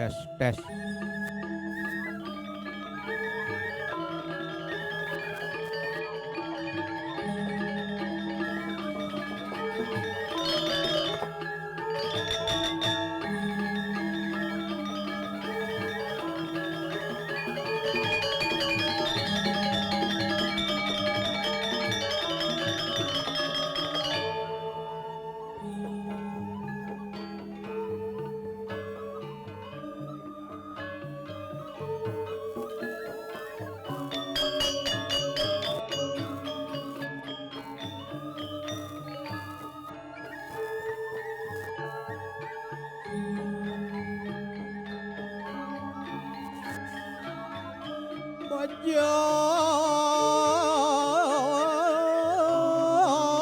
tes tes.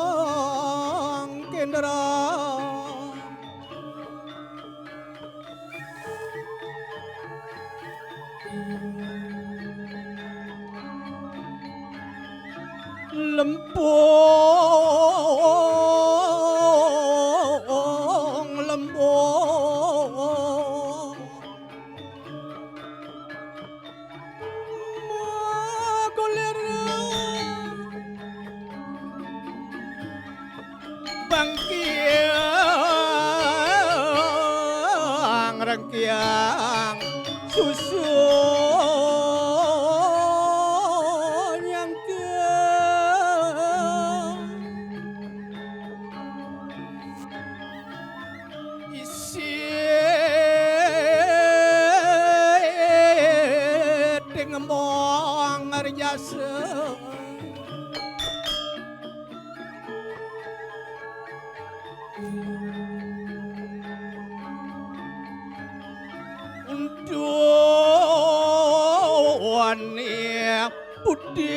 Bajang Kendra lempung lembung bangkiang rengkiang susu nyangkeung isi ngomong ngerjasa Dunia putih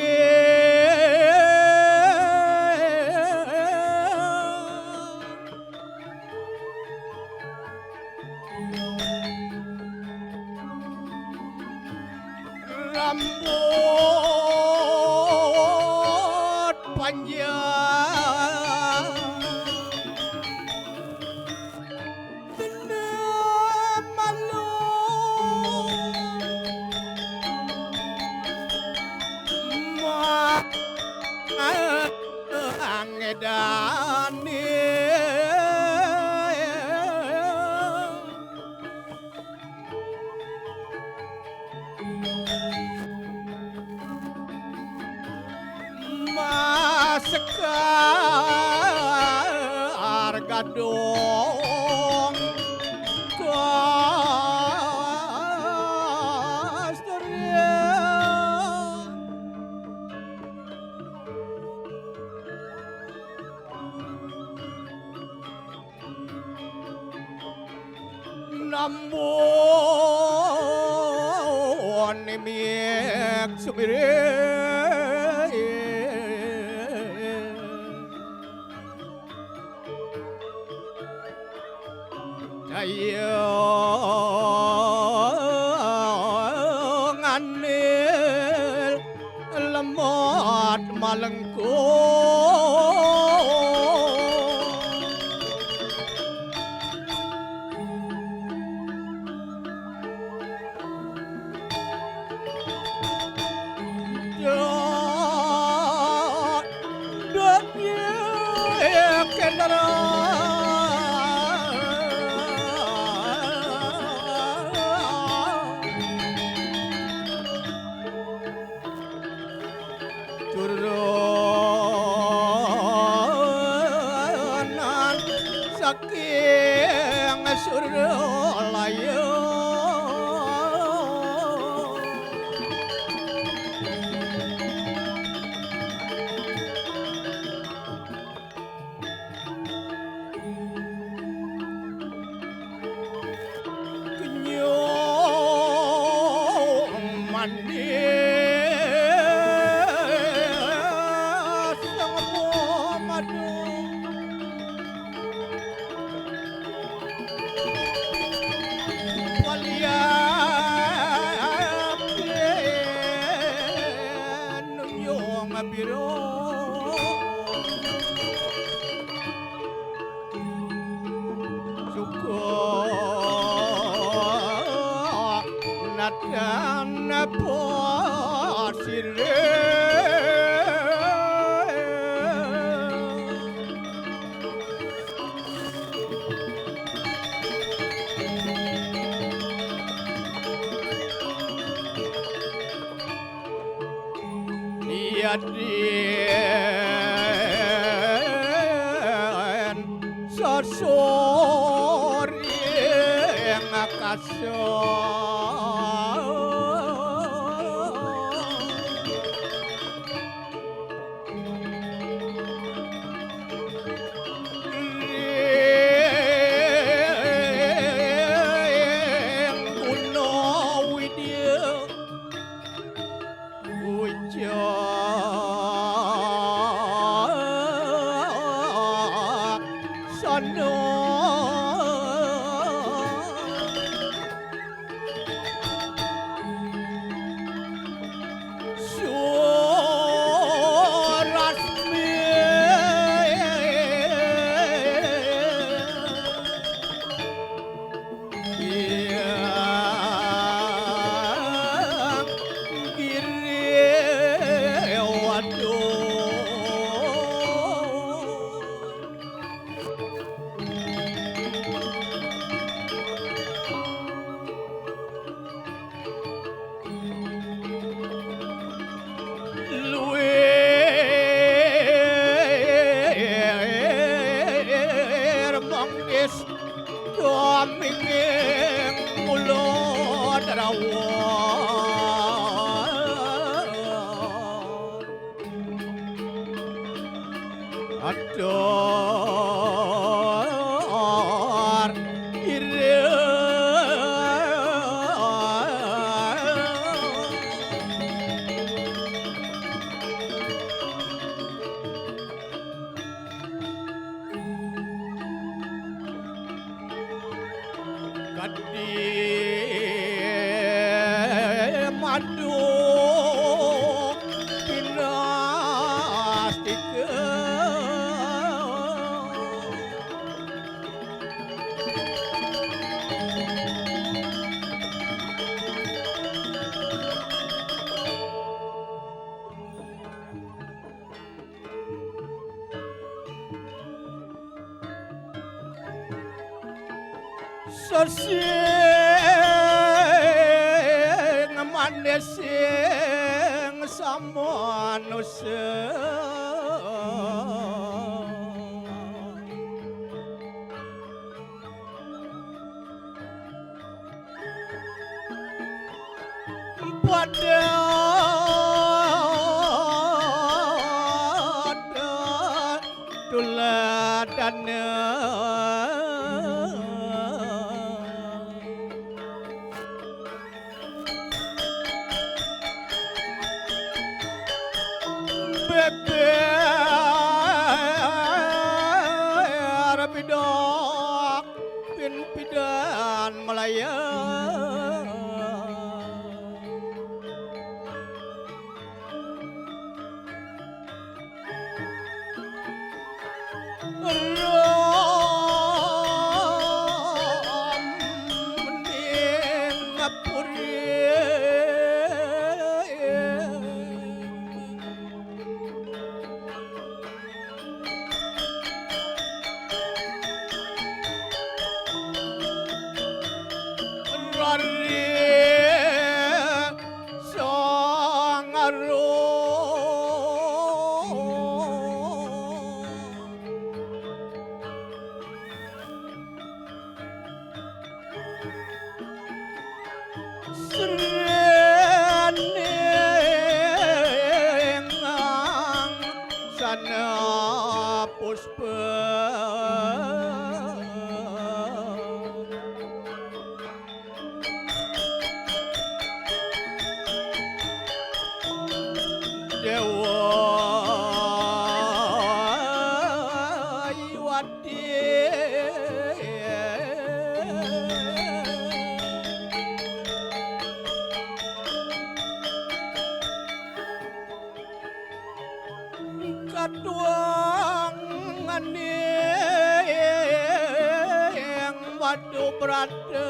rambut panjang angedane masekar gadong namun miek subire ayo nganil lemot malengkung turunan saking suralayo kenyong manis sang madu walian nyong biro syukur Radan Posire Yadien Sosori Ngakasyo Ador ire Kadi madu Sing manis sing samanusya pada tuladana beber bidok pin pidan Malaya rom ning ngapuri sana puspa dewa iwati katuangan yang wadu berada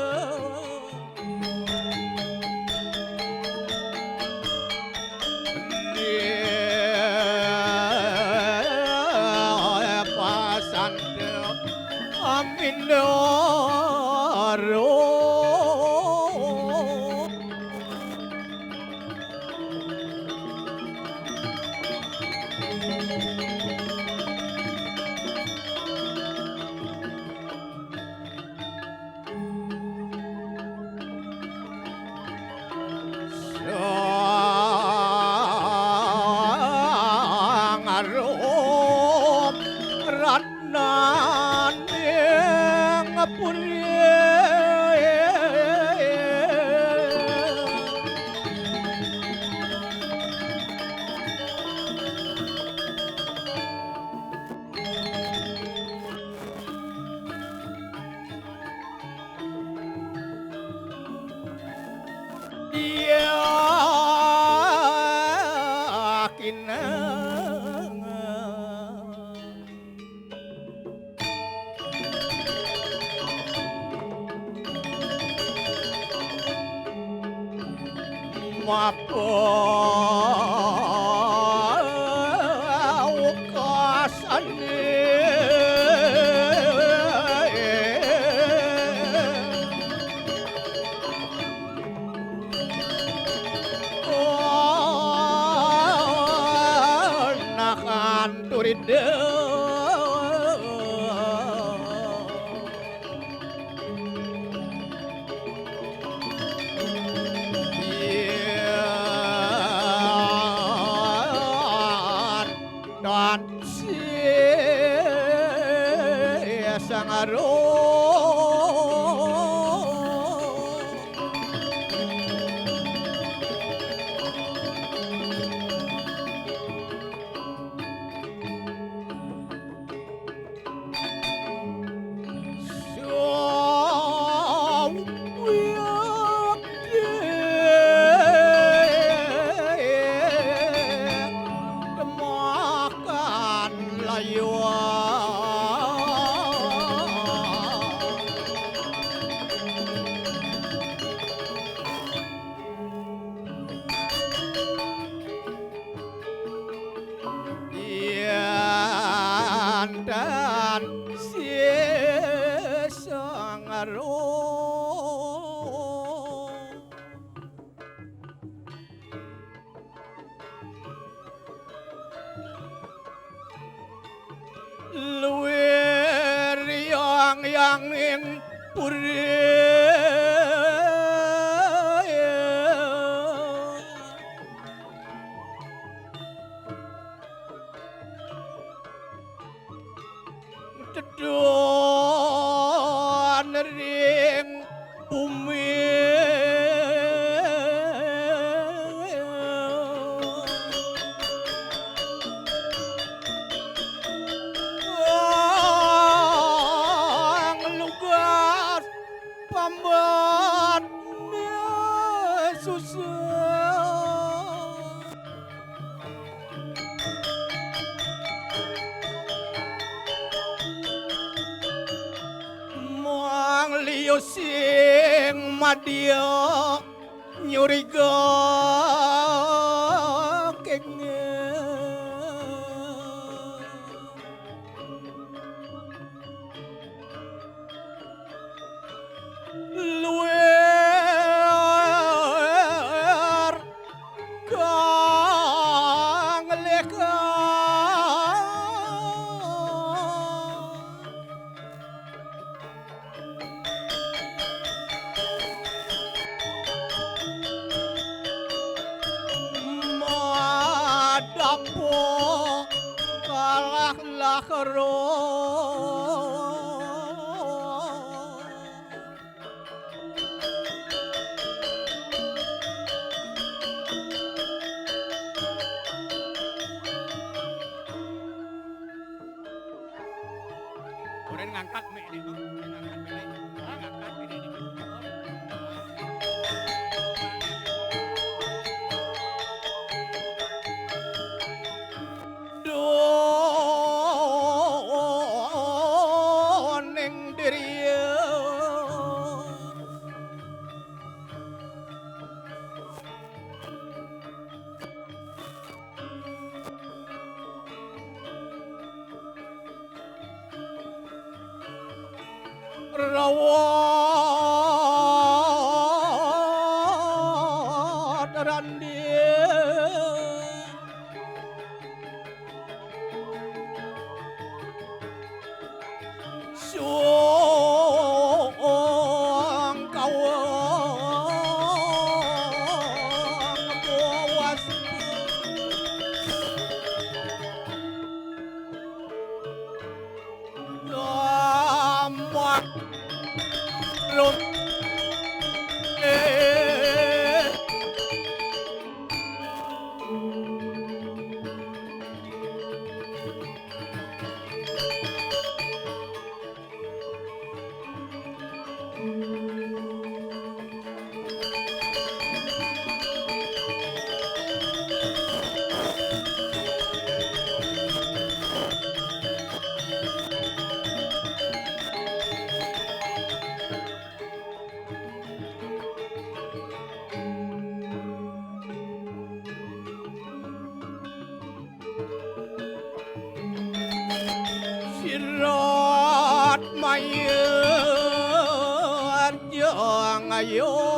yang ayo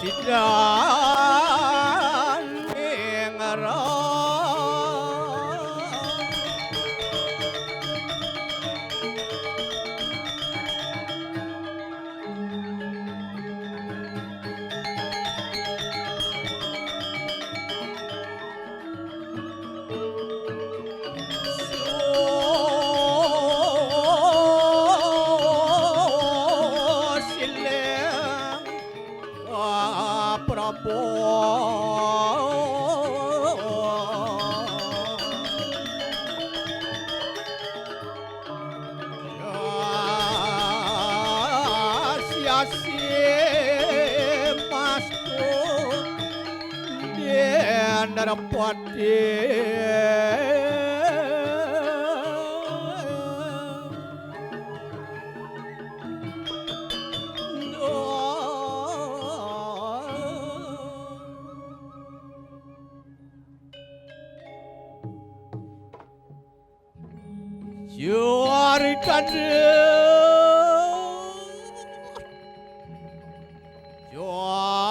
sidang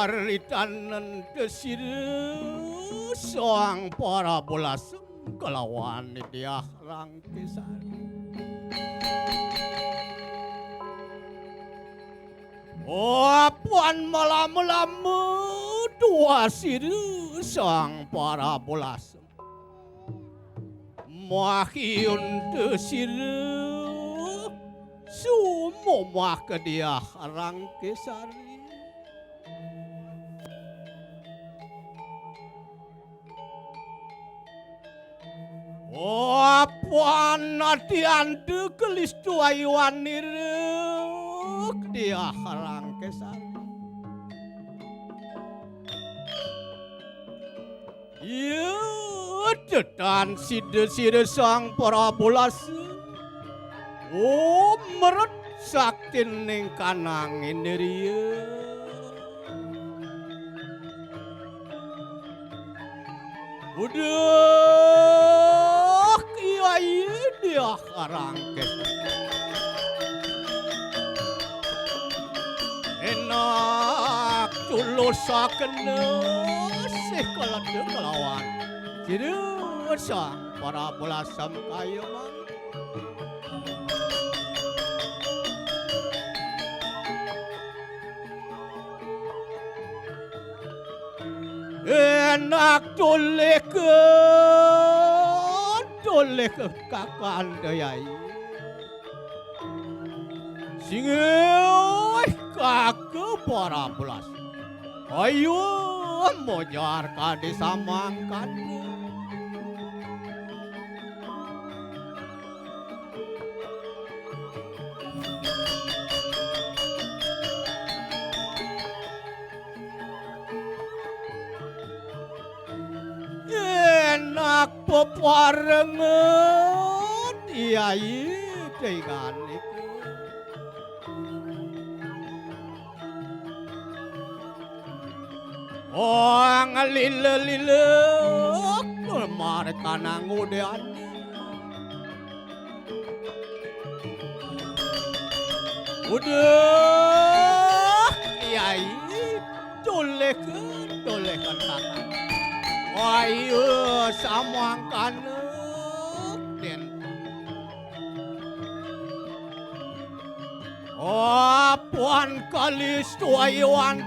Jaritan desir soang para bolas kelawan dia rangkisan puan malam-malam dua sir soang para bolas mahiun desir sumomah ke dia rangkisari puan nadiandu kelis tuayuanir dia rangkisari dedan side sang para bolas meret saktin ning kanang indriya udah kiai dia rangkes enak tulusaken sekolah kelawan Jiru sang para bolasam kayu mang enak tolek kakan dayai singe kake para bolas ayo mojar kade samangkan enak peparengan iyai dengan itu Oh ngalile-lile mereka nangudean. Udah kiai dolekan kakak. Ayo samangkan den. Oh puan kalis tuayuan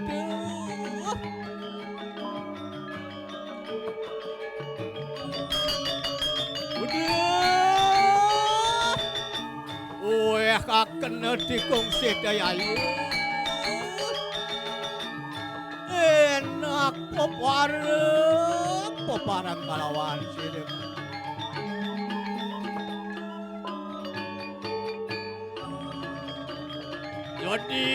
kena dikongsi daya enak peparang kalawan sirik jadi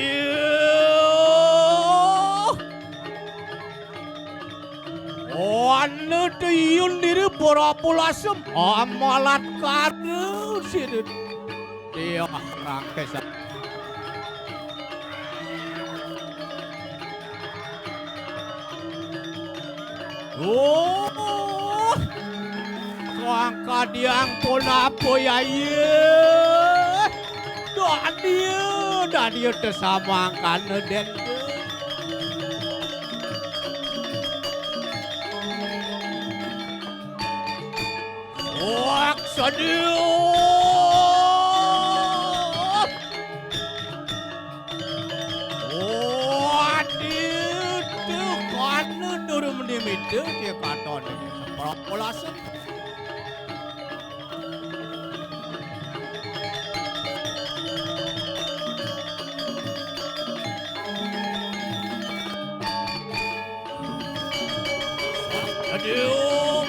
anu tuyun diri pura-pulasem amalat kadu sirik dia rangkesan. Oh, langkah diang pun apa ya ye? Dah dia tersamangkan den. Oh, sedih. Itu dia kata dia perapolasan. Aduh,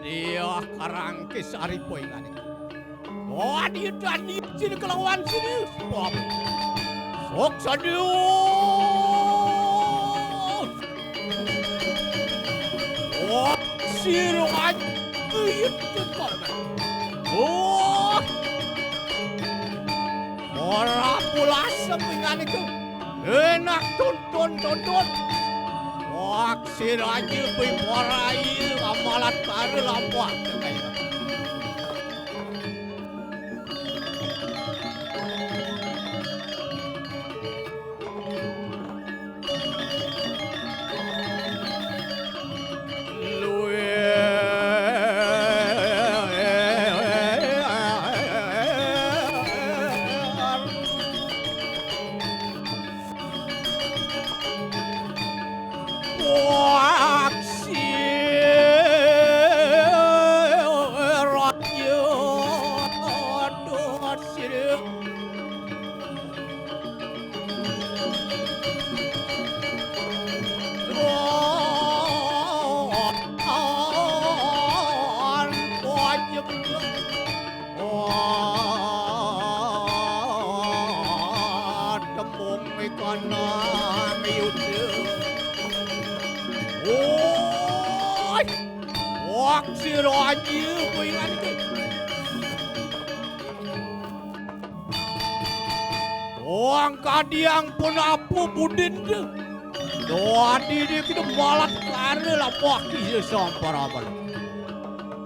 dia karangkis aripo ingani. Oh dia sini kelawan sini. Sok sadio. Oh, siruan itu korban. Oh, orang pulas sepingan itu enak tonton. Oh, siranya biporai amalat baru lampuan. Kadiang pun apa budin ke? Doa dia kita malat karena lah paki sampar apa?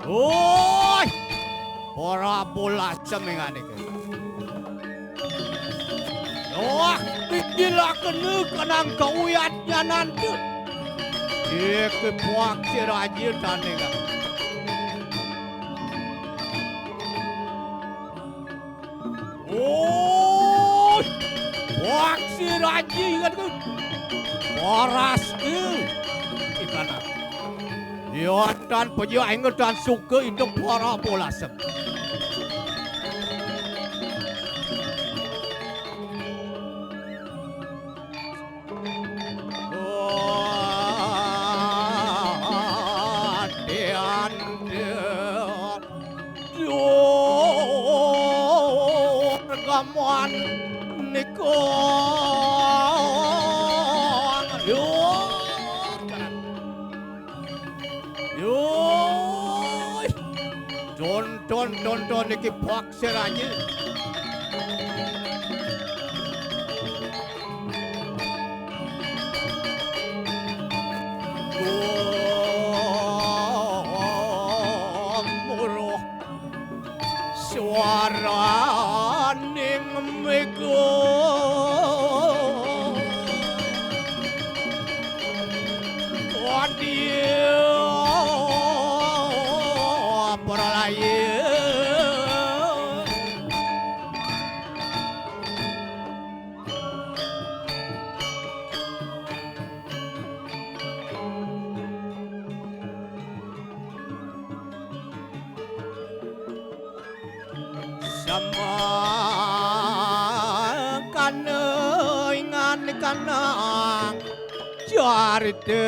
Oi, para bola semengan ke? Doa bila kena kenang kauyatnya nanti. Dia ke puak seraji tanega. Waksi raji kan tu, waras tu, ikan. Dia dan penjual enggak dan suka itu para bola sem. Kamuan Niko Don iki pak seranya Samakan ingan kanang jarite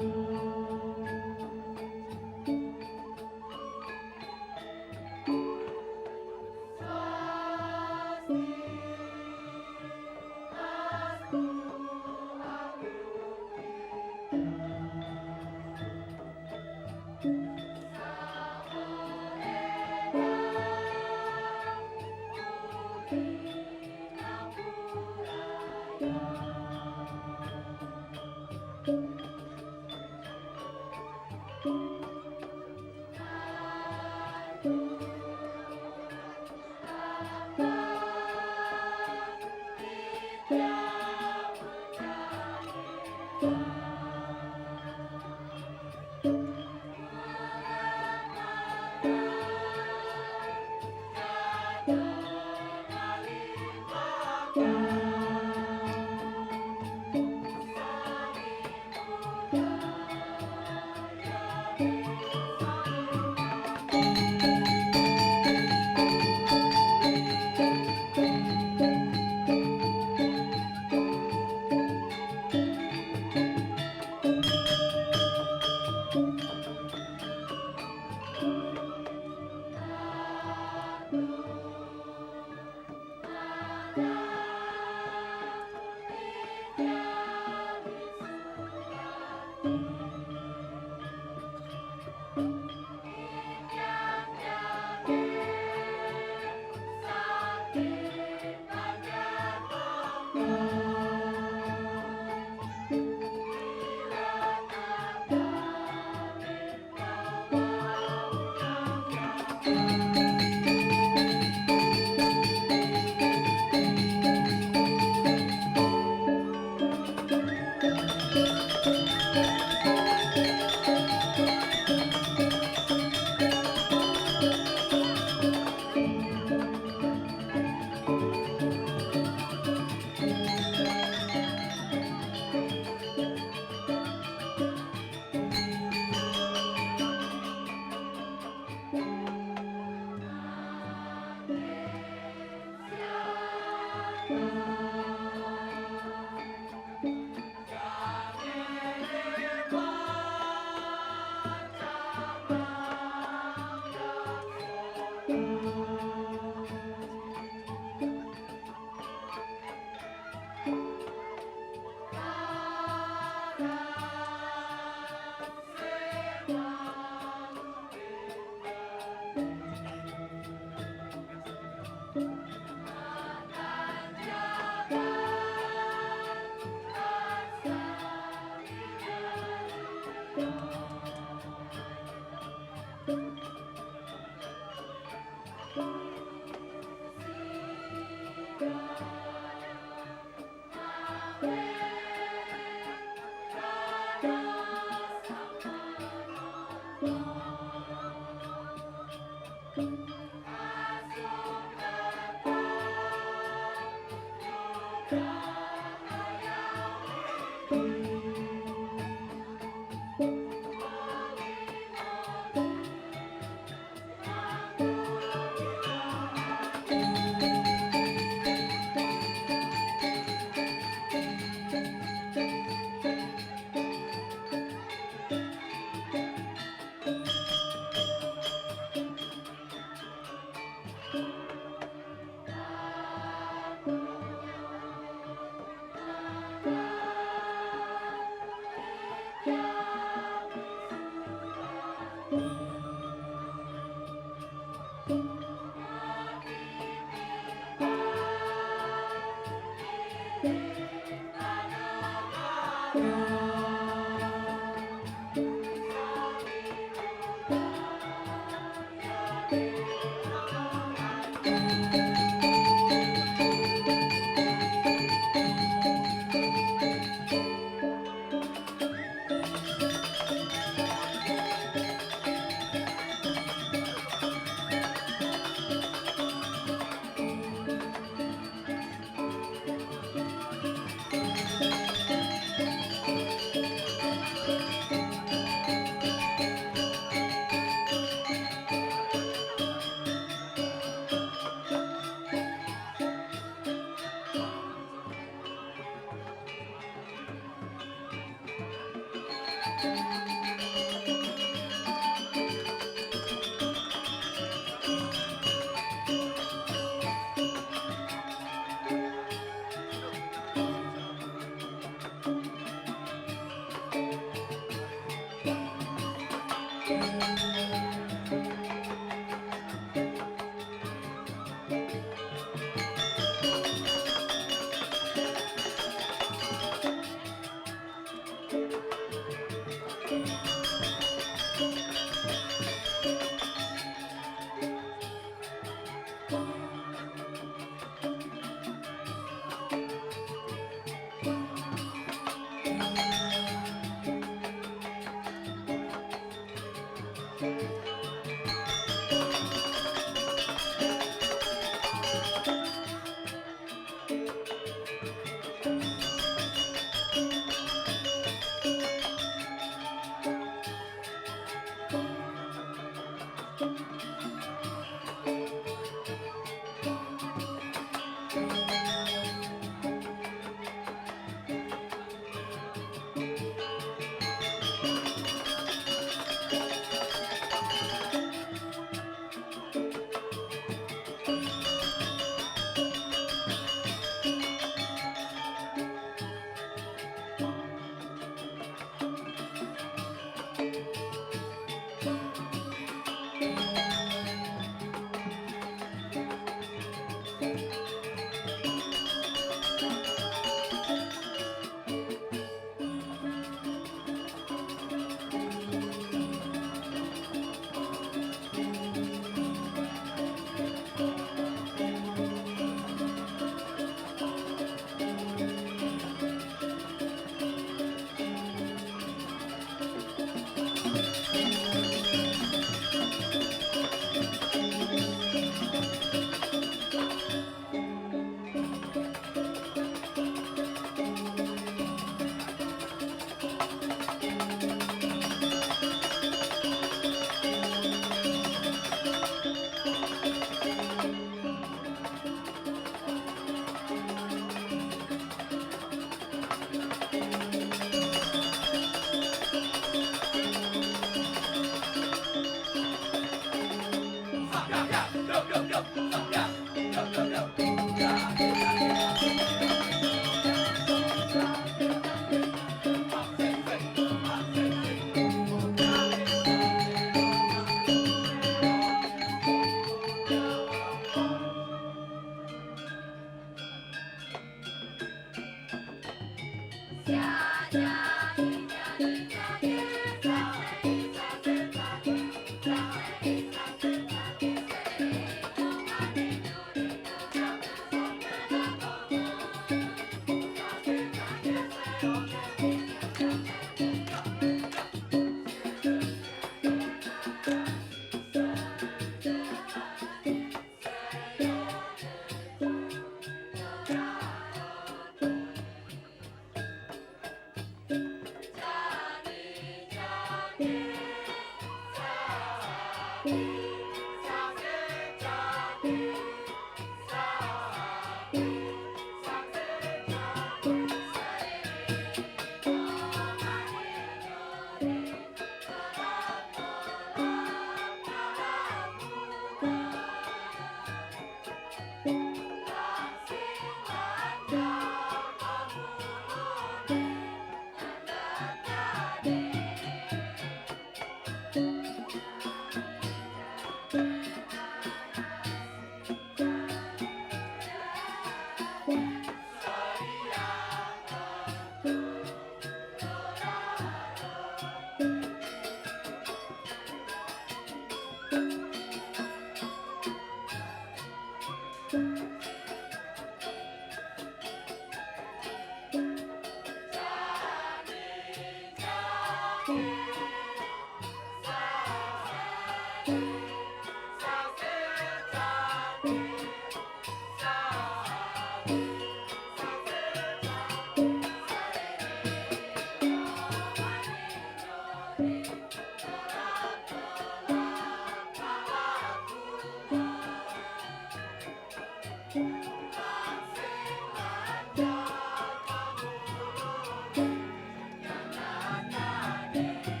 Thank you.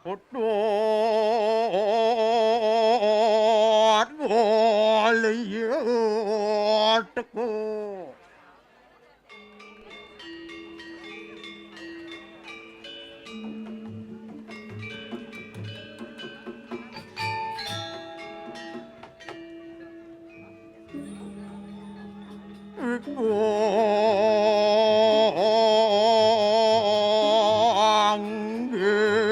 Odot boliyotku. Iku anggere.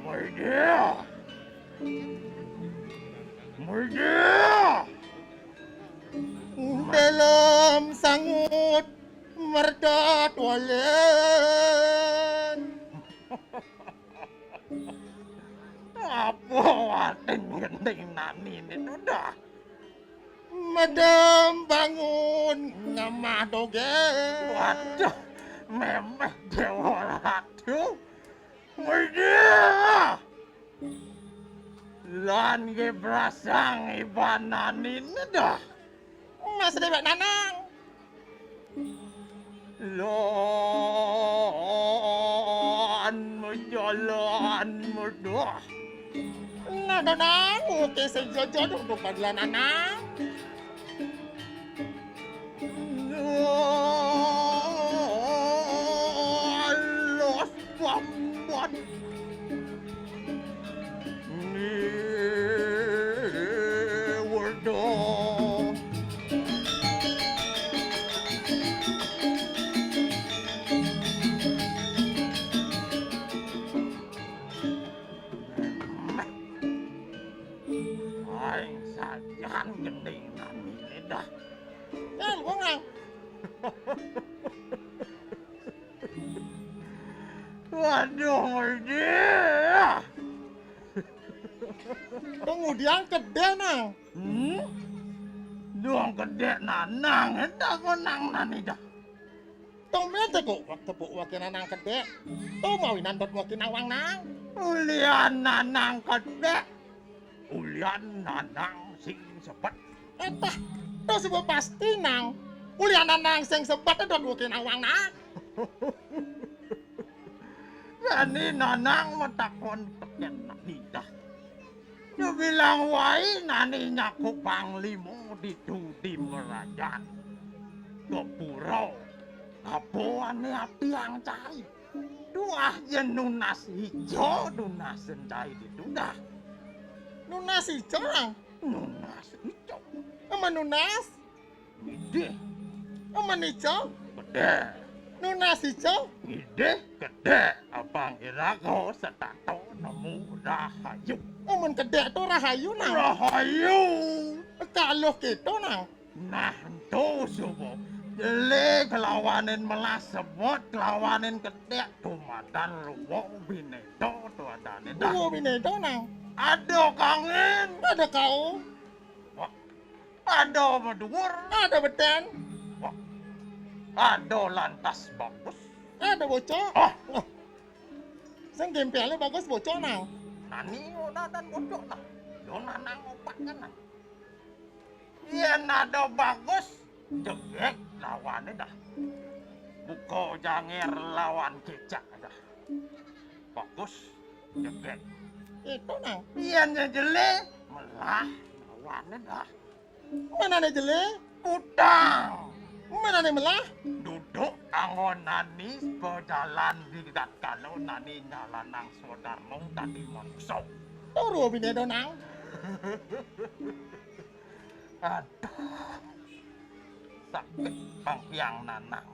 Murder! Murder! Dalam sangut merdat walen. Apa waten gending nani ini udah? Madam bangun ngamah doge. Waduh, memeh dewa ratu. Murder! Lan ge brasang ibanan ini dah. Mas dewek nanang. Lon mujolan mudah. Nah, nanang, oke sejojo untuk padlan nanang. Los bambon. Ni wardo. Aing sajan gendingan ini dah. Ya, lu ngang. Waduh, murder. Kemudian gede nang. Doang gede nanang, hendak menang nani dah. Tong bete kok waktu bu wakil nanang gede. Tuh mau nandot wakil nawang nang. Ulian nanang gede. Ulian nanang sing sepet. Entah, tuh sebut pasti nang. Ulian nanang sing sepet itu wakil nawang nang. Ini nanang metakon peken nida. Dia bilang wai nani nyaku panglimo ditudi merajat. Kepurau, kapuan api yang cai. Dua jen nunas hijau, nunas sendai ditudah. Nunas hijau lang? Nunas hijau. Ama nunas? Gede. Ama hijau? Gede. Nunas hijau? Gede, gede. Abang irago setato nemu rahayu. Aman gede to rahayu nang? Rahayu. Kalau gitu nang? Nah, itu subuh. Jeli kelawanin melas sebut, kelawanin gede. Tumadan ruwo binedo tuh ada dah. Ruwo binedo nang? Ada kangin. Ada kau? Ada medur, ada beten. Wah, ada lantas bagus. Ada bocor. Oh. Sing gempelnya bagus bocor nang. Nani udah dan bocor nang. Yo nanang opat kan nang. Iya nado bagus. Jegek lawannya dah. Buko jangir lawan kecak dah. Bagus. Jegek. Itu nang. Iya jele melah lawannya dah. Mana nih jele? Utang. Mana nih melah? Duduk angon nani berjalan di dat kalau nani nyalanang Sodarno tadi monsok. Turu bine donang. Aduh. Sakit pangkiang nanang.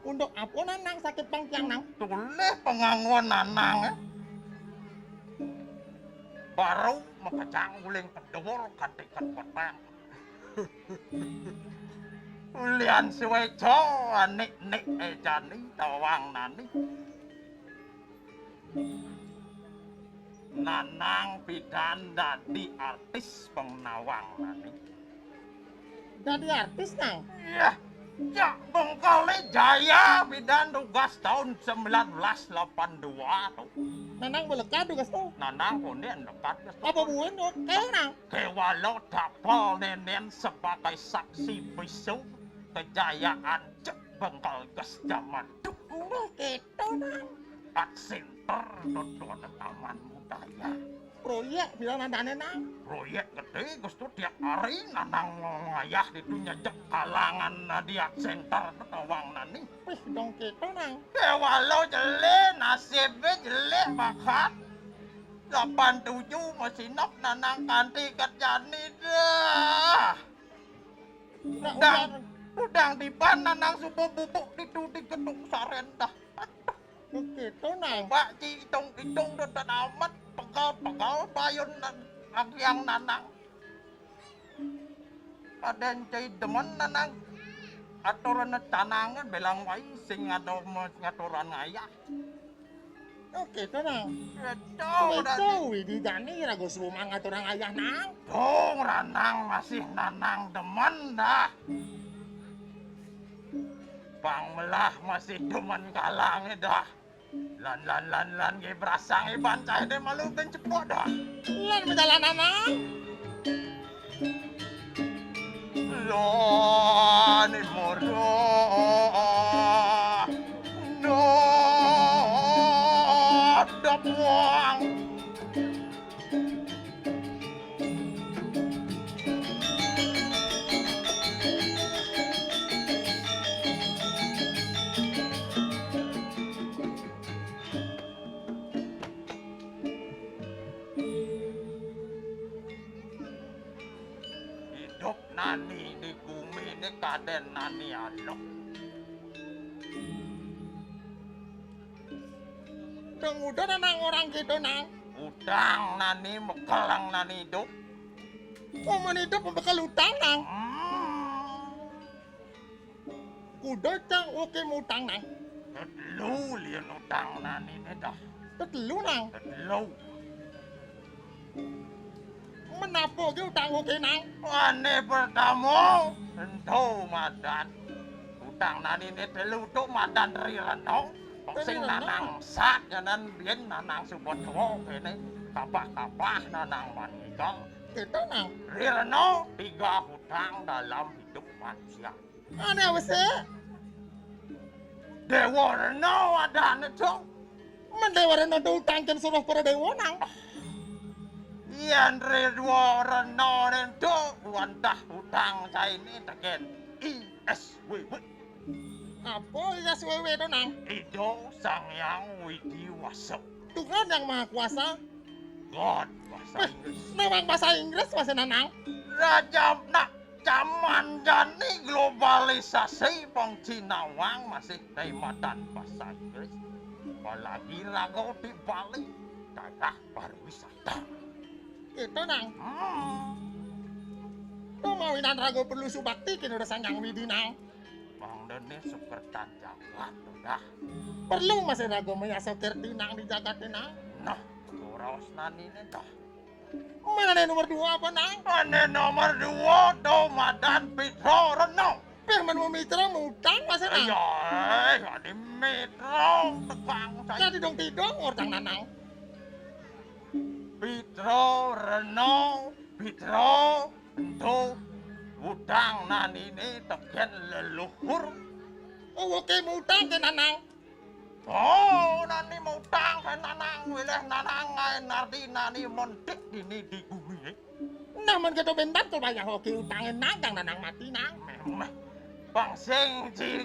Untuk apa nanang sakit pangkiang nang? Tuleh pengangon nanang. Baru makacang uling pedor katikan petang. Ulian suweco nik ejani tawang nani. Nanang bidan dadi artis pengnawang nani. Dadi artis nang? Iya. Ya, Bengkale Jaya bidan tugas tahun 1982 tuh. Nanang melekat tugas tuh. Nanang kemudian lekat. Apa buin tuh? Kayak nang? Kewalo dapol nenen sebagai saksi bisu kejayaan cek Bengkal gas zaman tuh. Gitu nang. Aksinter dodon taman budaya. Proyek bilang nandane nang. Proyek gede gustu tiap hari nanang ngayah itu nyejek kalangan dia center ketawang nani. Wih dong gitu nang. Walau jelek nasibnya jelek bakat. 87 masih nok nanang kanti kerjani dah. Udang dipan nanang subuh bubuk di gedung saren dah. Begitu nang. Pak ci hitung dan amat pegal payun yang nanang. Ada yang cai demen nanang. Aturan tanangan belang wai sing ada ngaturan ngayah. Oke itu nang. Betul di jani ragu sumang ngaturan ayah nang. Dong ranang masih nanang demen dah. Bang melah masih demen kalangnya dah. Lan ge berasang bancai de malu ben cepot dah. Lan menjalan anak. Lan moro. No dapuang. Nani di bumi ini kaden nani alok. Dong udah nang orang gitu nang. Udang nani mekelang nani hidup. Oh hidup membekal utang nang. Kuda cang oke mutang nang. Tetelu lian utang nani ini dah. Tetelu nang. Tetelu. Menapa ge utang oke nang? Ane pertama ento madan. Utang nani ne telu tuk madan rireno. Sing nanang sak janan bien nanang subotwo kene kapah-kapah nanang manika. Itu nang. Rireno 3 hutang dalam hidup manusia. Ane apa sih? Dewa Reno ada itu. Mendewa Reno utang kan suruh para dewa nang. Ian redwa reno rento wantah hutang saya ini tegen ISWW. Apa ISWW itu nang? Itu Sang Yang Widi Waso. Tuhan yang Maha Kuasa. God bahasa Inggris. Memang bahasa Inggris bahasa nanang. Raja nak zaman jani globalisasi pong Cinawang masih tematan bahasa Inggris. Apalagi rago di Bali daerah pariwisata. Itu nang. Tuh mawinan rago perlu subakti kini udah Sang Yang Widi nang. Bang Dene sepertan jagat udah. Perlu masih rago menyasokir tinang di jagat nang. Nah, kuraos nani dah. Mana nomor 2 apa nang? Ane nomor 2 Domadan Pitro Reno. Peh menu mitra mutang masa nang? Ayo, ane Metro tekang saya. Jadi dong tidong orang nanang. Pitro Reno, Pitro Ento udang nanine teken leluhur. Oh oke mutang ke nanang. Oh, nani mutang kan nanang wileh nanang ngai nardi nani montik ini di bumi. Naman keto bentar tuh bayar hoki utangin nagang nanang mati nang. Memang bang sing ci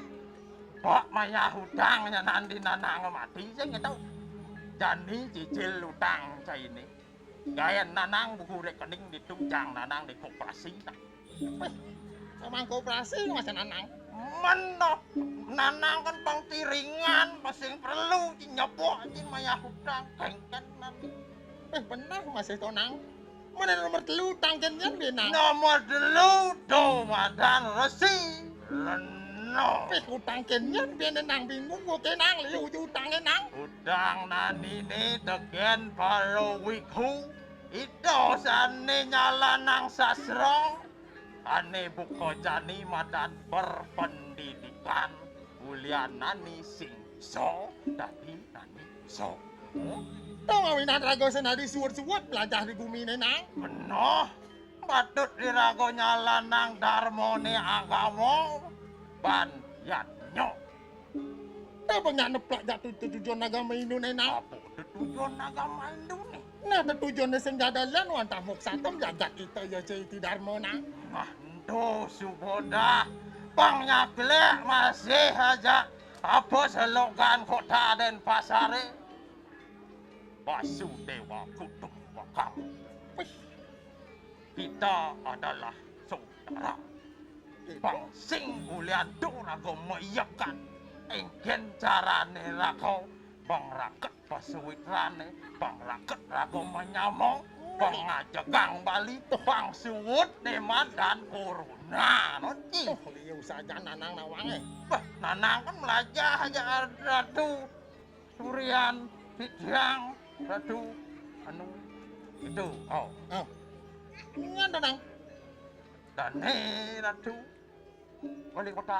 Pak maya hutangnya nanti nanang mati sing tahu. Jani cicil utang saya ini. Gaya nanang buku rekening ditunjang nanang di koperasi. Emang koperasi masa nanang? Mana nanang kan bang tiringan pasing perlu nyepok ci maya hutang kengken nanti. Benar masih tonang. Mana nomor 3 utang kenyan benang? Nomor 2 Domadan Resi Reno. Utang kenyan benang bingung oke nang liu utangnya nang. Udang nanine tegen paro wikhu. Ito sane nyala nang sasro. Ane buko jani madan berpendidikan. Ulian nani singso. Dadi nani so. Tahu ngawinan rago senadi suwat-suwat belajar di bumi ini nang. Benoh. Patut dirago nyala nang darmone agamo. Ban yatnyo. Tahu banyak neplak jatuh tujuan agama Indonesia nang. Apa tujuan agama Indonesia? Nah, tujuannya senggadalan wantah moksatom jagat kita ya cerita dharma nang. Mando suboda pangnyaklek masih aja apa selogan kota dan pasare Basudewa Kutum Wakam. Kita adalah saudara. Bang sing ulian rago meyakan engken carane rago bang raket pasuwitrane bang raket rago menyamong bang ngajegang bali bang suwut neman dan corona nonci. Liu saja nanang nawang Bah, nanang kan melajah aja ratu Surian Bidang ratu anu itu oh Nganda nang. dan ratu wali kota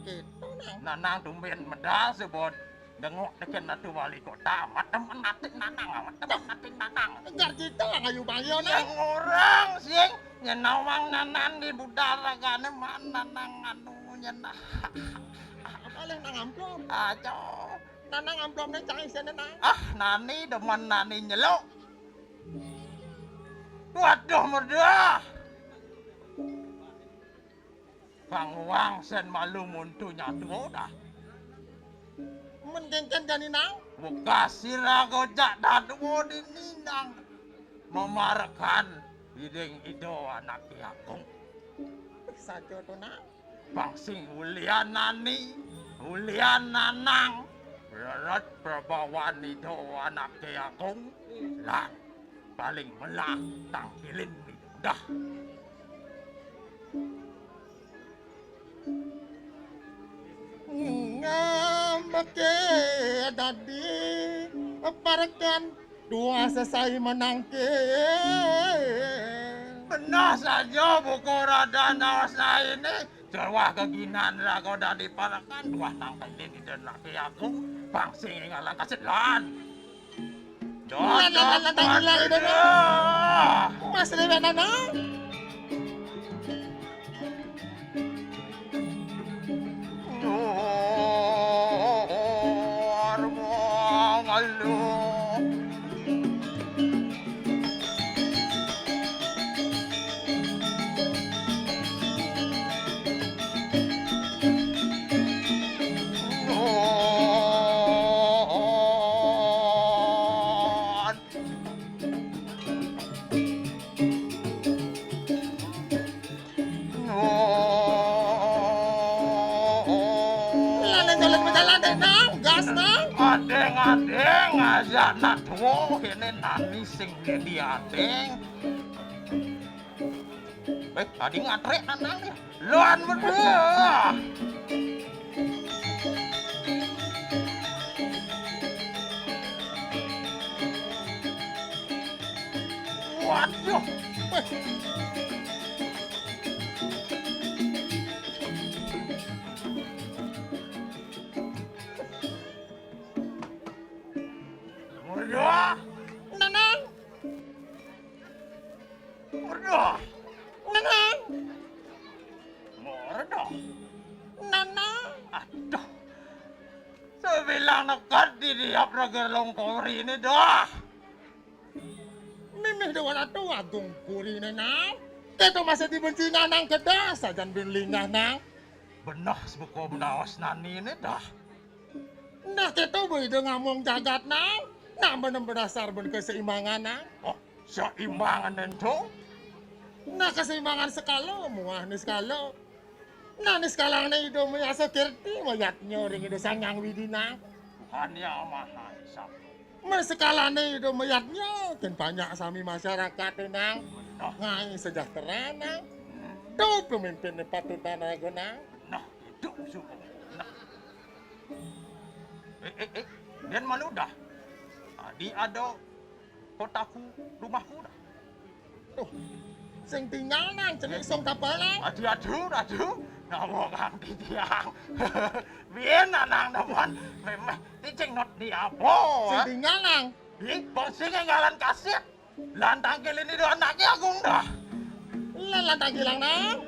Gitu nang. nanang tumben medal sebut dengok deken ratu wali kota mateman nating nanang mateman nating nanang Enggak kita ngayu bayo nang. yang orang sing nyenawang nanan di budara gane mana nang anu nyenah Paling nang amplop. aja Nanang amplop nang cang sana nang. nani demen nani nyeluk waduh merdah Bang Wang sen malu muntunya tuh dah Mendengken jani nang. Bukasi ragojak dadu di ninang memarakan bideng ido anak yakung Sajo to nang. bang sing ulian nani ulian nanang berat perbawan ido anak yakung lan paling melah tangkilin dah Ngambake tadi parakan dua selesai menangke. benar saja buku radana saya ini jawah keginan rago dan diparakan dua tangkilin ido anak yakung bang sing ngalang kaset lan Mas lewe nana. Adeng aja nak tuh ini nani sing jadi adeng. Tadi ngatre nanang ya. Luan berdua. Mudah. Nanang, Mudah. nanang, Mudah. nanang. Aduh. Saya bilang nekat di diap raga longkori ini dah. Mimih dewan atu agung kuri nang. Keto masih dibenci nanang kedah sajan bin lingah nang. Benah sebeko benawas nani ini dah. Nah keto boleh ngamong jagat nang. Nah bener berdasar ben keseimbangan nang. Oh, seimbangan itu. Nah keseimbangan sekalo muah ni sekalo. Nah ni sekarang ni hidup mayasa kirti mayat nyoring hidup sangang widina. Tuhan yang Maha Esa. Mersekala ni hidup mayatnya kan banyak sami masyarakat nang. Benah. Ngai sejahtera nang. Tu pemimpin ni patut tanah nang. Nah, itu suku. Nah. Dan mana dah? Di ada kotaku, rumahku dah. Tuh, sing tinggal nang celik song tapal nang. Aduh. Nama kang di tiang. Biar nanang dapat. Memang ticing not di apa. Sing tinggal nang. Bangsi ngalan kaset. Lantang kilin itu anaknya agung dah. Lantang kilang nang.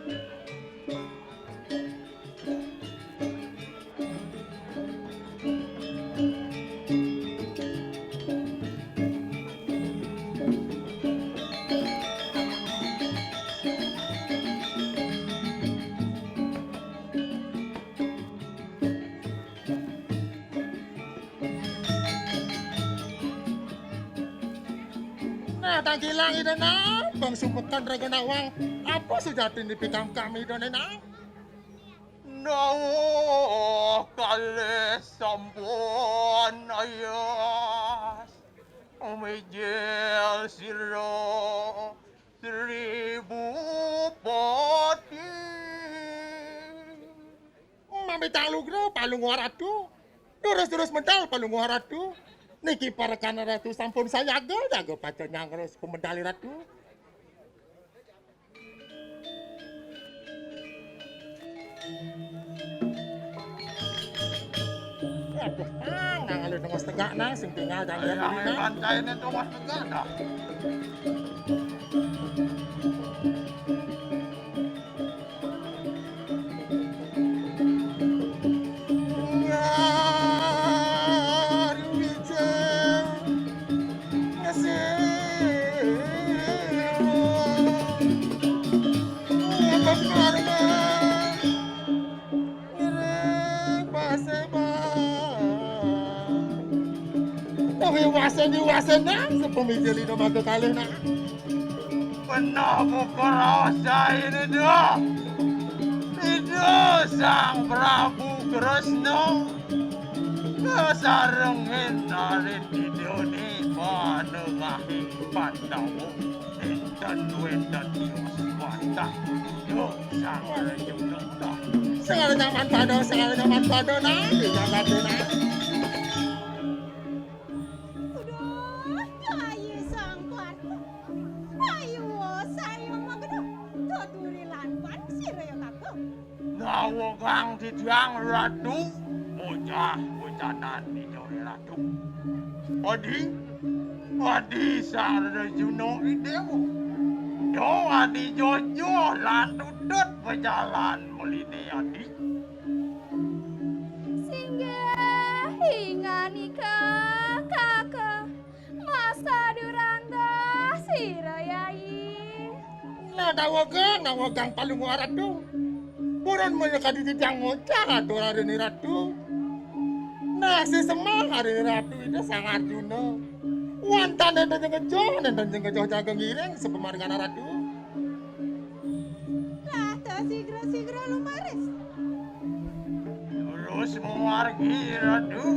Nah, tangkilang itu nang. Bang sumbekan raga nawang. Apa sejati di pikam kami itu nang? Nawa kali sampun ayas. Umijil siro 1000 pati. Mami talugro palung waratu. Terus medal palung waratu. Niki para kana ratu sampun sayaga jago paco nyangros pemedali ratu. Aduh, nang alih nongos tegak nang sing tinggal jangan lihat Yang diri nang. bantai ini tuh mas negara. Nyari wijeng ngasih. Ngapa karena ngerek baseba. Tapi wasen nang sepemijil itu maka kali nang. Pernah buka rasa ini dah. Itu sang Prabu Kresna. Kesarengin dari Didoni Panengahi Pandawa. Intan Wendan Dios Wanda. Yo sang Rejuna dah. Segala zaman pado nang. Di jagat nang. Udah, ayo sangkuan. Ayo saya magno. Tuturi lanpan sira ya kakak. Nawa kang ditiang ratu. Bocah nani dari ratu. Adi sang Rejuna idewo. Yo adi jojo lan tutut berjalan melini adi. Singgah hinganika kakak. Masa durangga sira yai. Nah, nawagang palung waratu. Buron mo yung kadititang ngocang ato hari ni ratu. Nah, si semang hari ni ratu itu sangat juno. Wantan dan ngejo jagang giring sepemargana ratu. Lah, ta sigra lumares. Terus mewargi ratu.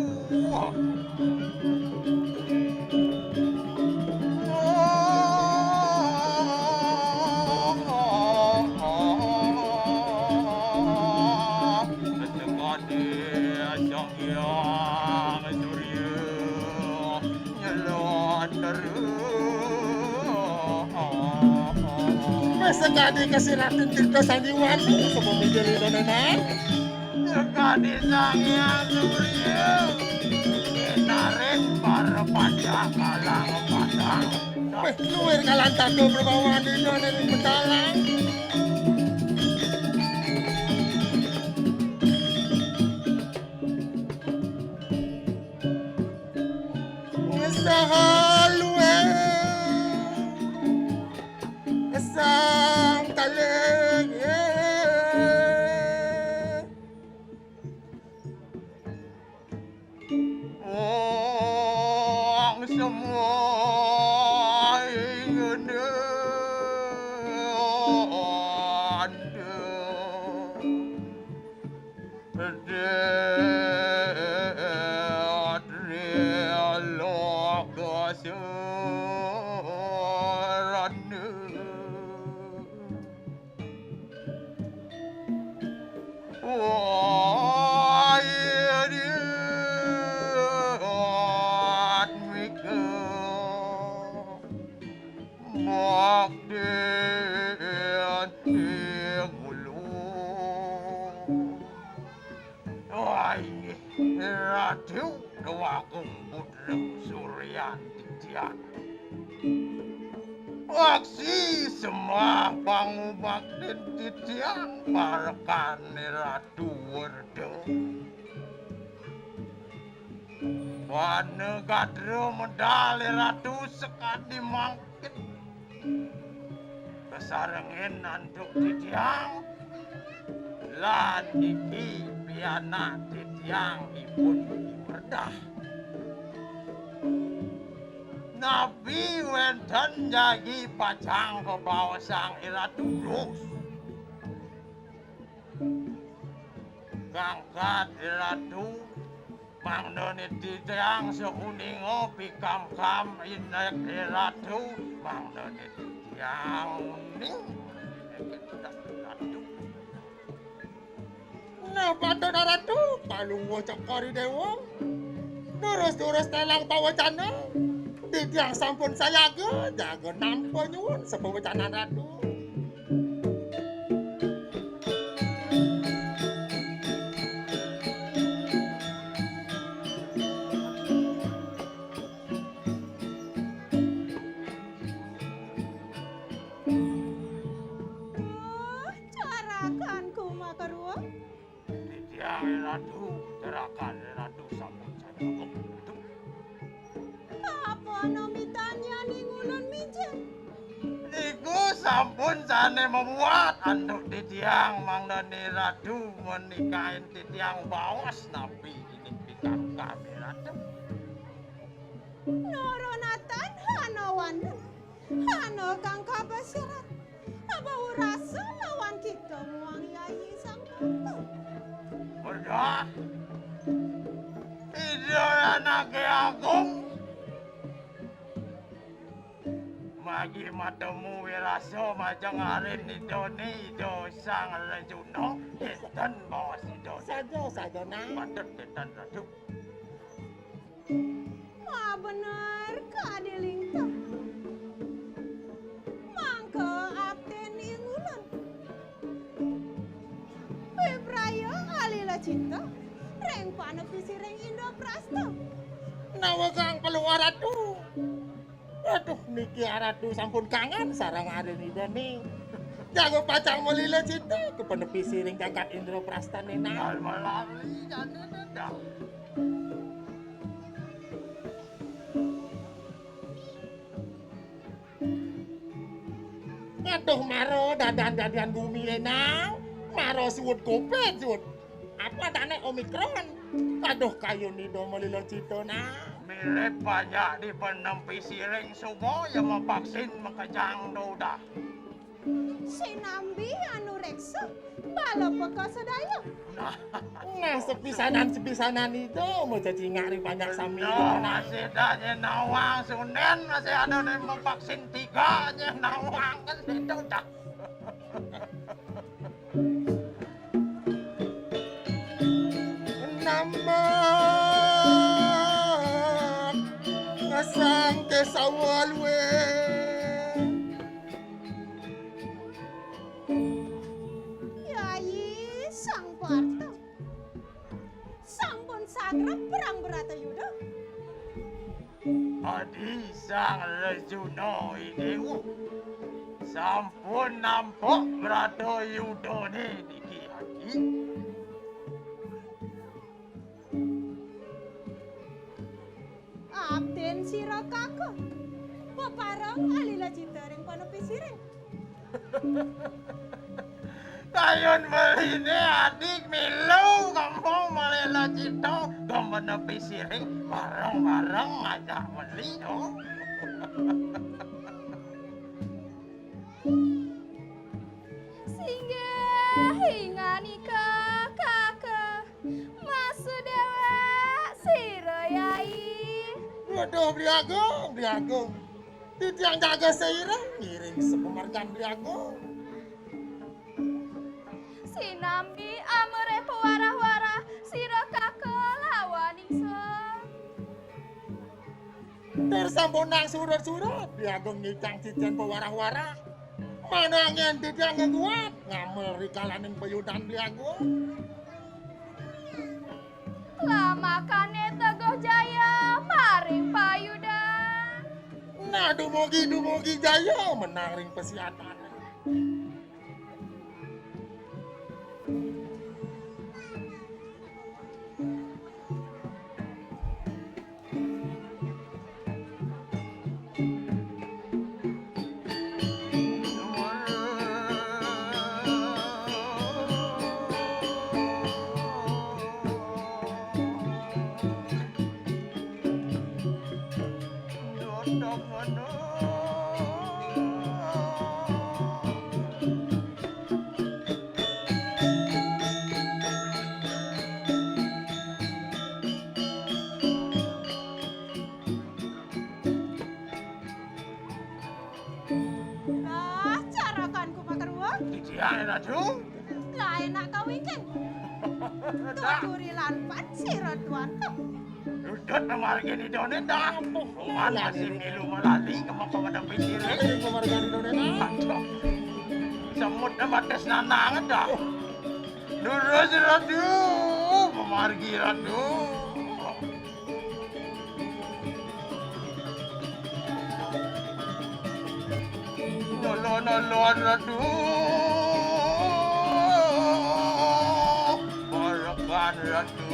Sekali kesiratin Tirta Sandiwani sebelum menjadi nenek. Sekali saya Surya ditarik para pajak kalang padang. Luwir kalan tako berbawaan di nenek Betalang. Sahalwe sang kaleng Ang semua ingin Radio dua kumpul Surya Titian. Aksi semua pangubak dan titian parakan Ratu Werdo. Wana gadro medali Ratu sekadi mangkit. Kesarengin nantuk titiang. Lan iki piana titiang ibun iberdah. Nabi wenten jagi pacang ke bawah sang Ratu Rus. Kangkat Ratu mangdone titiang seuningo pikam-kam inek Ratu mangdone titiang uning Ratu. Nah pada Ratu kalung cakari dewa. Durus-durus telang tawa cana. Tidak sampun saya jaga nampo nyuwun sebawa cana Ratu. Carakan kuma kedua. Titiang Ratu terakan Ratu sampun saya kebutuh. Apa nomitanya ning ulun minjen? Iku sampun sane memuat anduk titiang mangdane Ratu menikahin titiang bawas nabi ini pikam kami Ratu. Noronatan hano wandun. Hano kang kabasirat. Apa urasa lawan kita muang yayi sang putu. Berdah. Ido anak agung. Magi matemu wiraso majang arin idoni ido sang rejuno. Hitan bawas ido. Saja nang. Patut hitan Ratu. Ma bener kadiling tah. Mangke abten ing ulun. Wibraya alila cinta. Reng panepi sireng Indoprasta. Nawa kang keluar Ratu. Aduh niki Ratu sampun kangen sarang arin idoni. Jago pacang melila cinta kepenepi siring jangkat Indraprasta nena. Almalali jane nenda. Aduh maro dadan bumi enang. Maro suwut kopet suwut. Apa dane Omikron? Aduh kayu nido melila cinta nah. Mirip banyak di penempi siring semua yang mevaksin makajang doda. Sinambi anu reksa. Bala peka sedaya. Nah sepisanan itu mau jadi ngari banyak sami. No, masih ada nawang sunen masih ada yang mevaksin 3 aja nawang kan itu dah. Nambah ngasang kesawalwe Sang Rejuna Dewa sampun nampok Bratayudane niki Haji. Abden sira kakak. Peparang alila cita ring panepi siring. Kayon beline adik milu kampung malela cito menepi siring bareng-bareng ngajak beli oh. Singgah hingga nikah kakak masu dewek sira yai. Waduh, Beli Agung. Titiang jaga seirah, ngiring sepemargan Beli Agung. Sinambi amere pewarah-warah sira kakak lawan ingsun. Tersampun nang surat-surat, Beli Agung nyicang cincin pewarah-warah. Mana angin titiang kuat, ngamel rikalaning peyudan Beli Agung. Lamakane Teguh Jaya maring payudan. Nah, dumugi jaya menang ring pesiatan. Nah, carakanku makan uang. Titiang Raju. Lah enak kau ikan. Tuturi lanpan sira tuan. Udut margen idone dah. Kuman masih milu melali kemok menepi siring. Ring pemargan Indonesia. Aduh. Semut batas nanangan dah. Lurus Raju, pemargi Raju. Nolon Raju. Parakan Raju.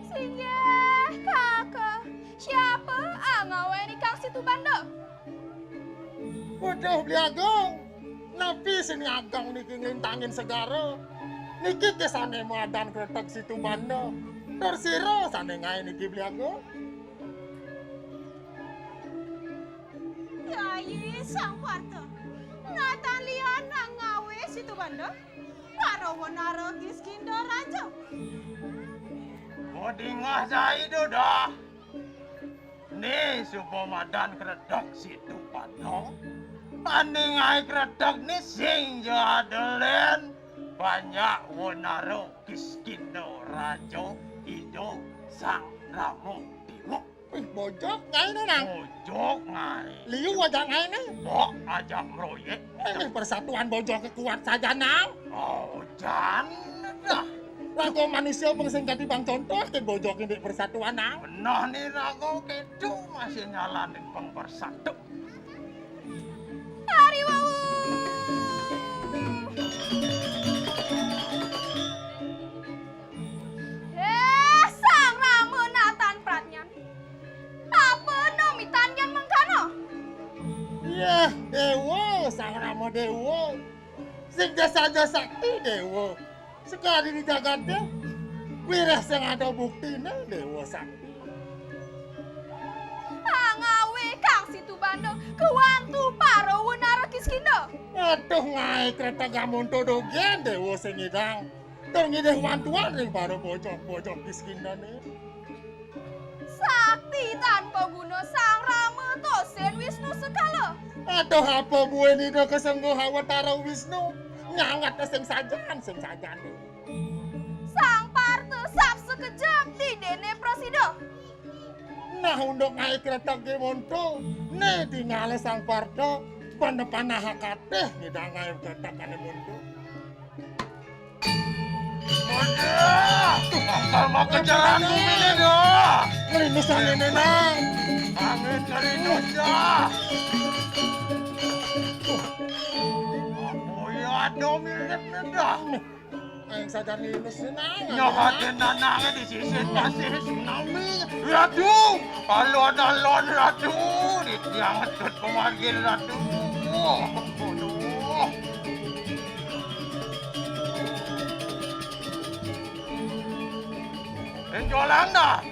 Singgah kakak siapa angaweni kang situ bando? Waduh, Beli Agung. Napi sini Agang niki nglintangin segara. Niki kesane madan kretek situ banda. Tersiro sane ngae niki Beli Agung. Yai sang parto. Natalia nang ngawe situ bando. Karo wonaro Kiskindo Raja. Modingah Zaido dah. Ni supomadan kredok situ padong. Aningai kredok ni sing jadelen. Banyak wonaro Kiskindo Rajo Ido Sang Ramo Dewa. Wih, bojok ngae nang. Ojok ngai. Liu aja ngae ne. Bok ajak meroyek. Persatuan bojok kuat saja nang. Oh, jan dah. Rago manusia pengsing kati bang contoh ke bojok ini persatuan nang. Benar ni rago kedu masih nyalanin pang persatu. Hari wau. Sang Rama Natan Pratnyan. Apa nomitan yang mengkano? Yah, dewa, sang Rama dewa. Sing jasa sakti dewa. Sekali di jagatnya, wirah sing ada buktinya dewa sakti. Angawe kang situ bando kewantu paro wunara Kiskindo. Aduh ngae kereta gamun todogen dewa sing ngidang. Tur ngideh wantuan ring para bojok-bojok Kiskindane. Sakti tanpa guna sang Rama Tosen Wisnu sekala. Aduh apa buwe nido kesengguh awatara Wisnu. Nyangat sing sajan nih. sekejap di dene prasido. Nah untuk ngai kereta gemonto, ne tinggal sang pardo, panah hakateh ngidang ngai kereta kanemonto. Kalau mau kejar aku ini dah. Ngerinusan ini nang. Angin ngerinus dah. Oh ya, domilit dah. Aing sadar nginus nang. Nyohatin nanangnya di sisi masih tsunami. Ratu, alon-alon ratu. Diangat pemanggil ratu. Aduh. Jualan dah.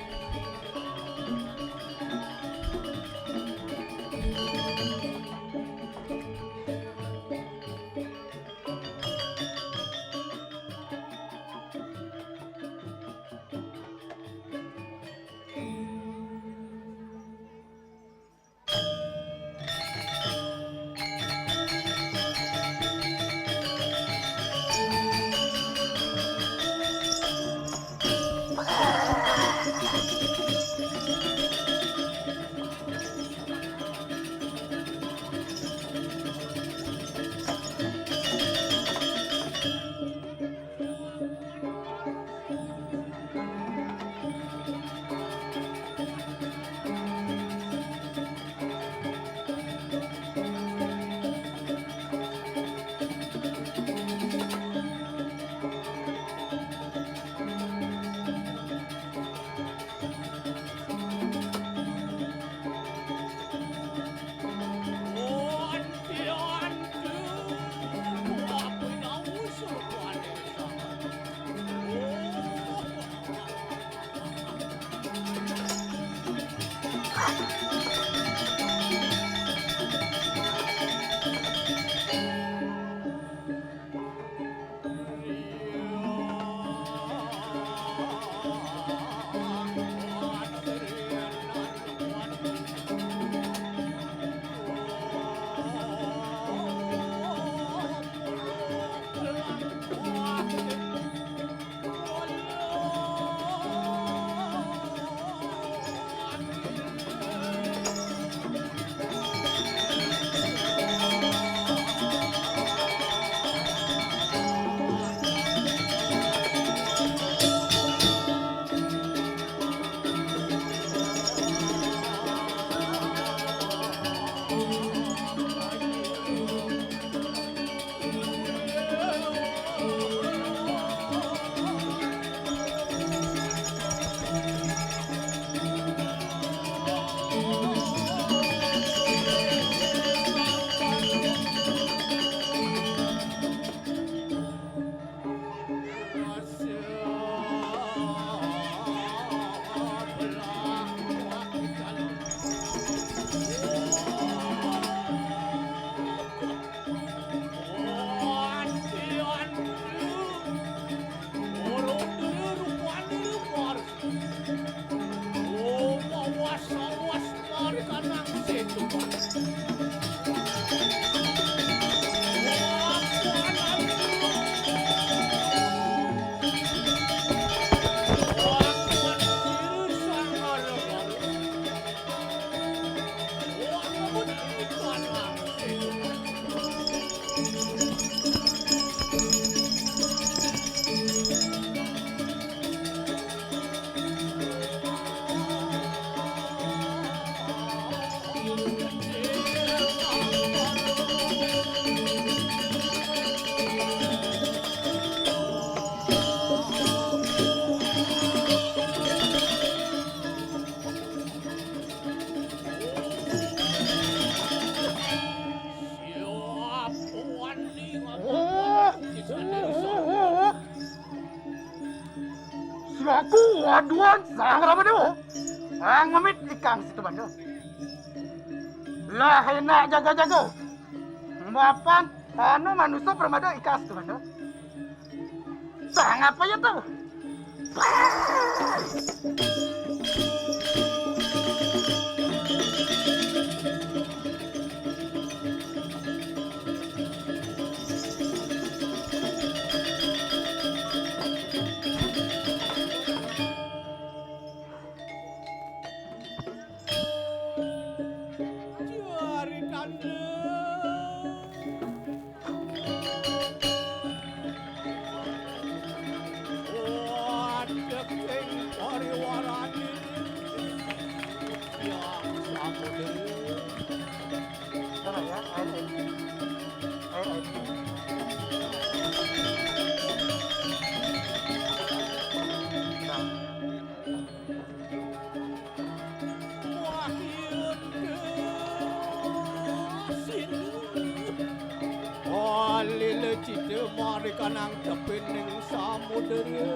Aku waduan sang ramadeo. Ngamit ikang situ bando. Lah enak jaga-jaga. Mapan anu manusia permada ikang situ bando. Sang apa ya tuh? kanang tepin ning samudera.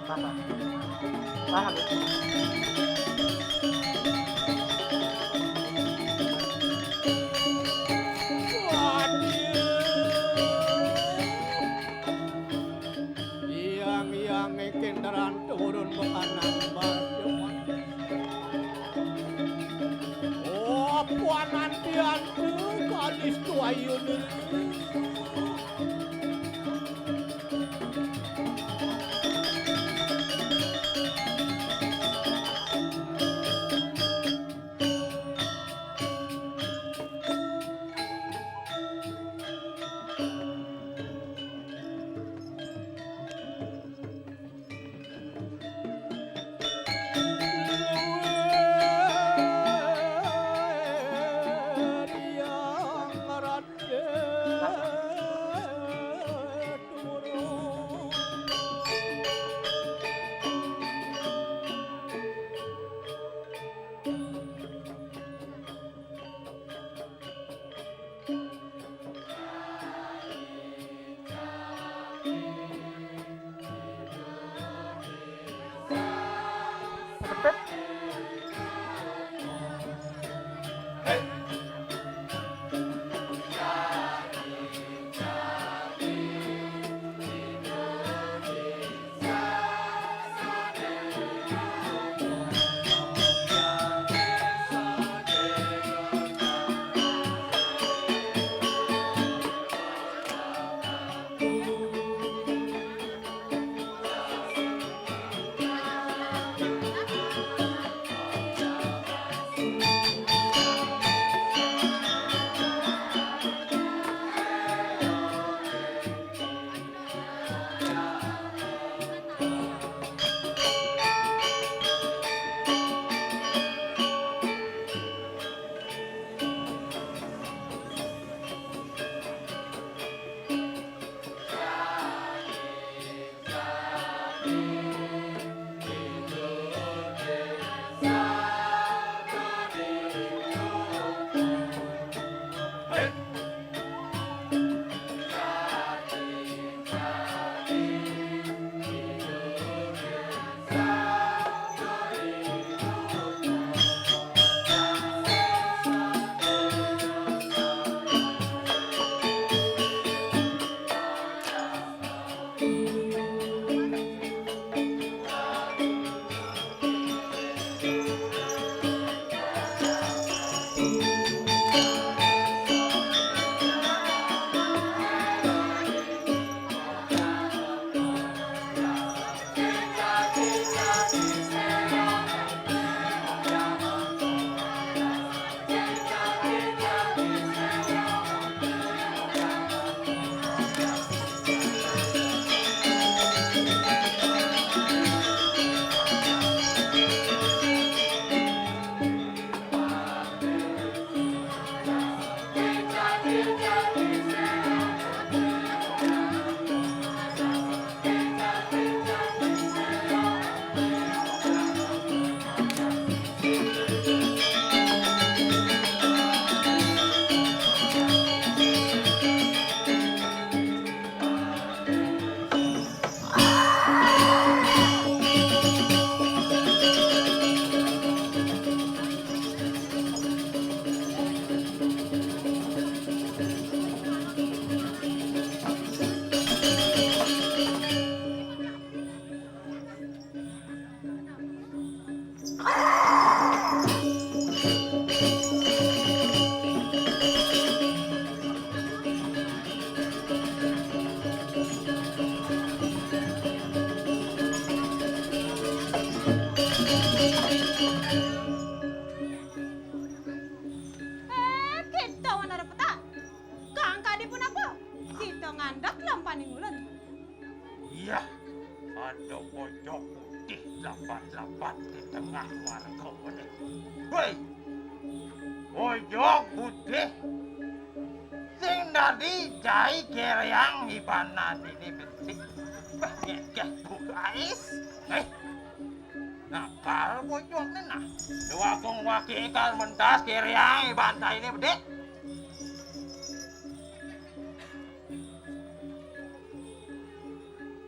Paman. Paman. Yang kendaraan turun menganang barjuan. Oh, puan nantian tuh gadis tua yun. Iya, ada pojok putih lapat-lapat di tengah warga ini. Woi, pojok putih sing tadi cai kereang ibanan ini bentik ngekeh guys. Nah, kalau pojok ini nah, dua kong wakil kal mentas kereang ibanan ini bentik.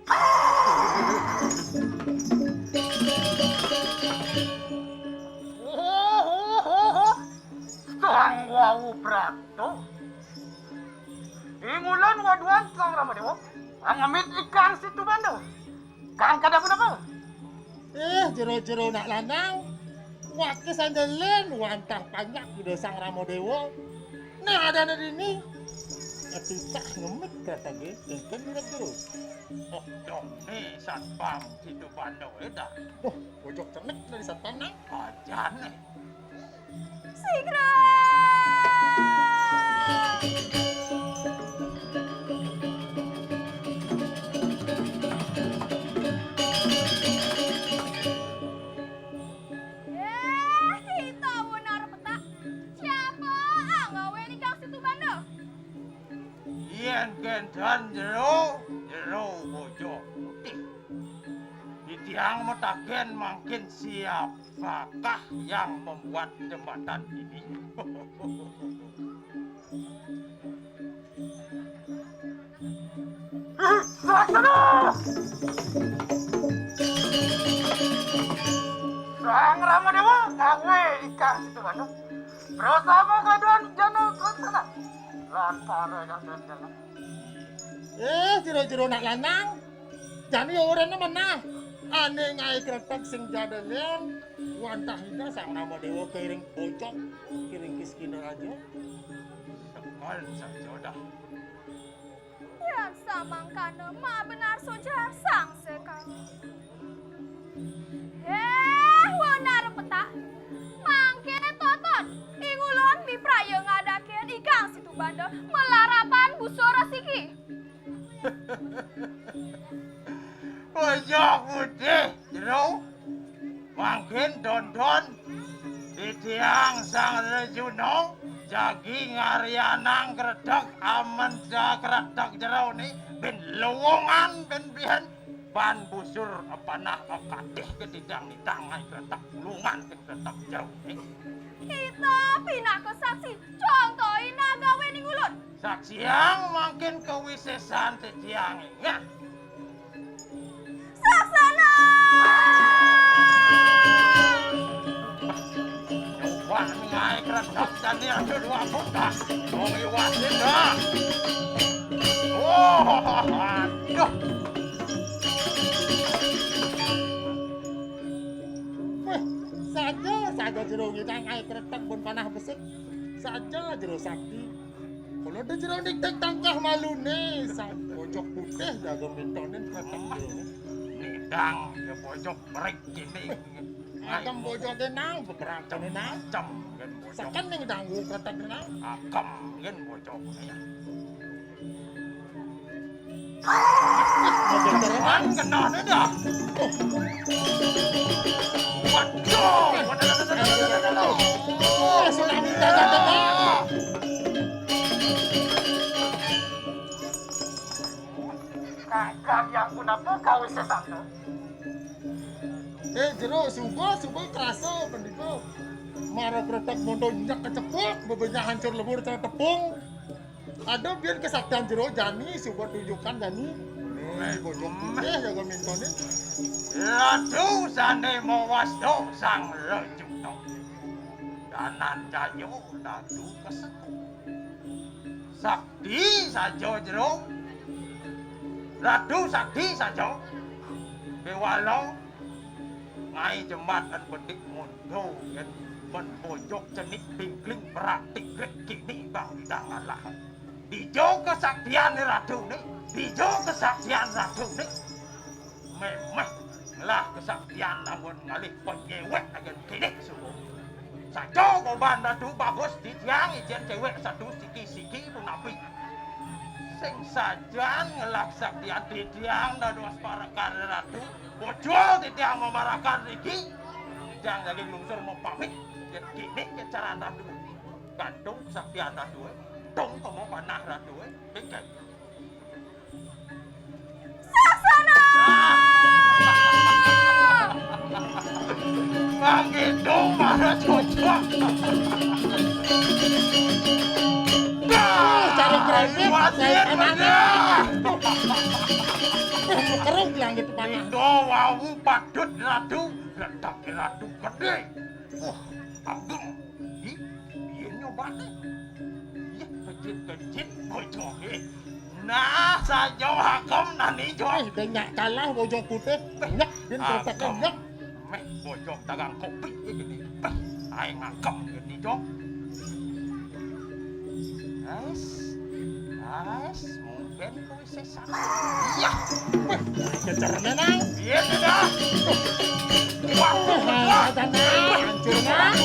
Sang Wawu Prato. Ingulan waduan Sang Ramadewa. Ang amit ikan situ bando. Kang kada pun apa? Jero-jero nak lanang. Wake sandelen wantah banyak kuda Sang Ramadewa. Nah ada ini. Ketika ngemit kereta ge, engken direk jero. Oh, dong ni satpam situ bando eda. Oh, pojok cenek dari satpam nang. Ajan nih. Sigra! Kita benar peta. Siapa ngawe ni kang situ bando? Yen gendan jero bojok putih. Di tiang metagen makin siapakah yang membuat jembatan ini? Saksana! Sang Ramadewa ngawe ikan situ bando. Bersama kaduan jana konsana. Lantara yang jana. Jero-jero nak lanang. Jani orangnya mana? Ane ngai kretek sing jadelen. Wantah hina Sang Ramadewa kiring pojok. Kiring kiskina aja. Sekal saja dah. Yang samangkana ma benar sojar sang sekali. Benar peta. Mangke toton. Ingulon mi praya ngadakeun ikang situ bando melarapan busora siki. Pojok putih jero. Makin don-don di tiang Sang Rejuno. Jagi ngarianang kretek aman ja kretek jero ni ben lowongan ben bihen ban busur panah kadeh ketidang ni tangai kretek lungan ke kretek jero ni. Kita pindah ke saksi. Contohin gawe ning ulun. Saksi yang makin kewisesan ti tiang ingat. Saksana! Wah ngai kretek jani ada dua buka. Mau iwasin dah. Oh, aduh. Weh, saja jero kita ngai kretek pun panah besek. Saja jero sakti. Kalau ada jero dik tangkah malu nih, sang pojok putih jago mintonin kretek jero. Nidang ke pojok break gini. Akam pojok nang bergerak nang. Cem gen pojok. Sakan ning danggu kretek nang. Akam gen pojok. Kan Kena ni dah. Waduh. sudah minta tanda. Kakak yang kenapa kau sesama? Jero sugo kerasa pendiko. Mara kretek mondo nyak kecepok, bebenya hancur lebur cara tepung. Ada biar kesaktian jero jani sugo tunjukkan jani. Bojok jago mintonin. Ratu sane mawas do sang rejuno. Danan jayo ratu keseku. Sakti saja jero. Ratu sakti saja. Bewalo ngai jembatan bedik mondo yang menbojok cenik pingkling praktik kini bang dangalah. Dijo kesaktian ratu ni, dijo kesaktian ratu ni. Memang lah kesaktian namun ngalih penyewek agen kini subuh. Saja beban ratu bagus di tiang ijen cewek satu siki-siki pun api. Sing sajan ngelak saktian di tiang dan wasparakan ratu. Bojol di tiang memarakan Riki. Jangan lagi lungsur mau pamit. Jadi kini ke cara ratu. Gantung saktian ratu. Dong kamu panah ratu. Pikir. Saksana! Bang itu marah cocok. Cari kreatif, Wasit anaknya. kerung langit panah. Pindha wau padut radu, ledak radu gede. Wah, ageng. Ih, piye nyobane? Ya, kecit-kecit bojoke. Nah, saja hakom nani jo. Banyak kalah bojong putih. Nyak, din tertekan nyak. Mek bojong dagang kopi gini. Aing hakom gini jo. Guys, mungkin kowe sesat. Ya, Kejar menang. piye dah? Waduh, hancur nang.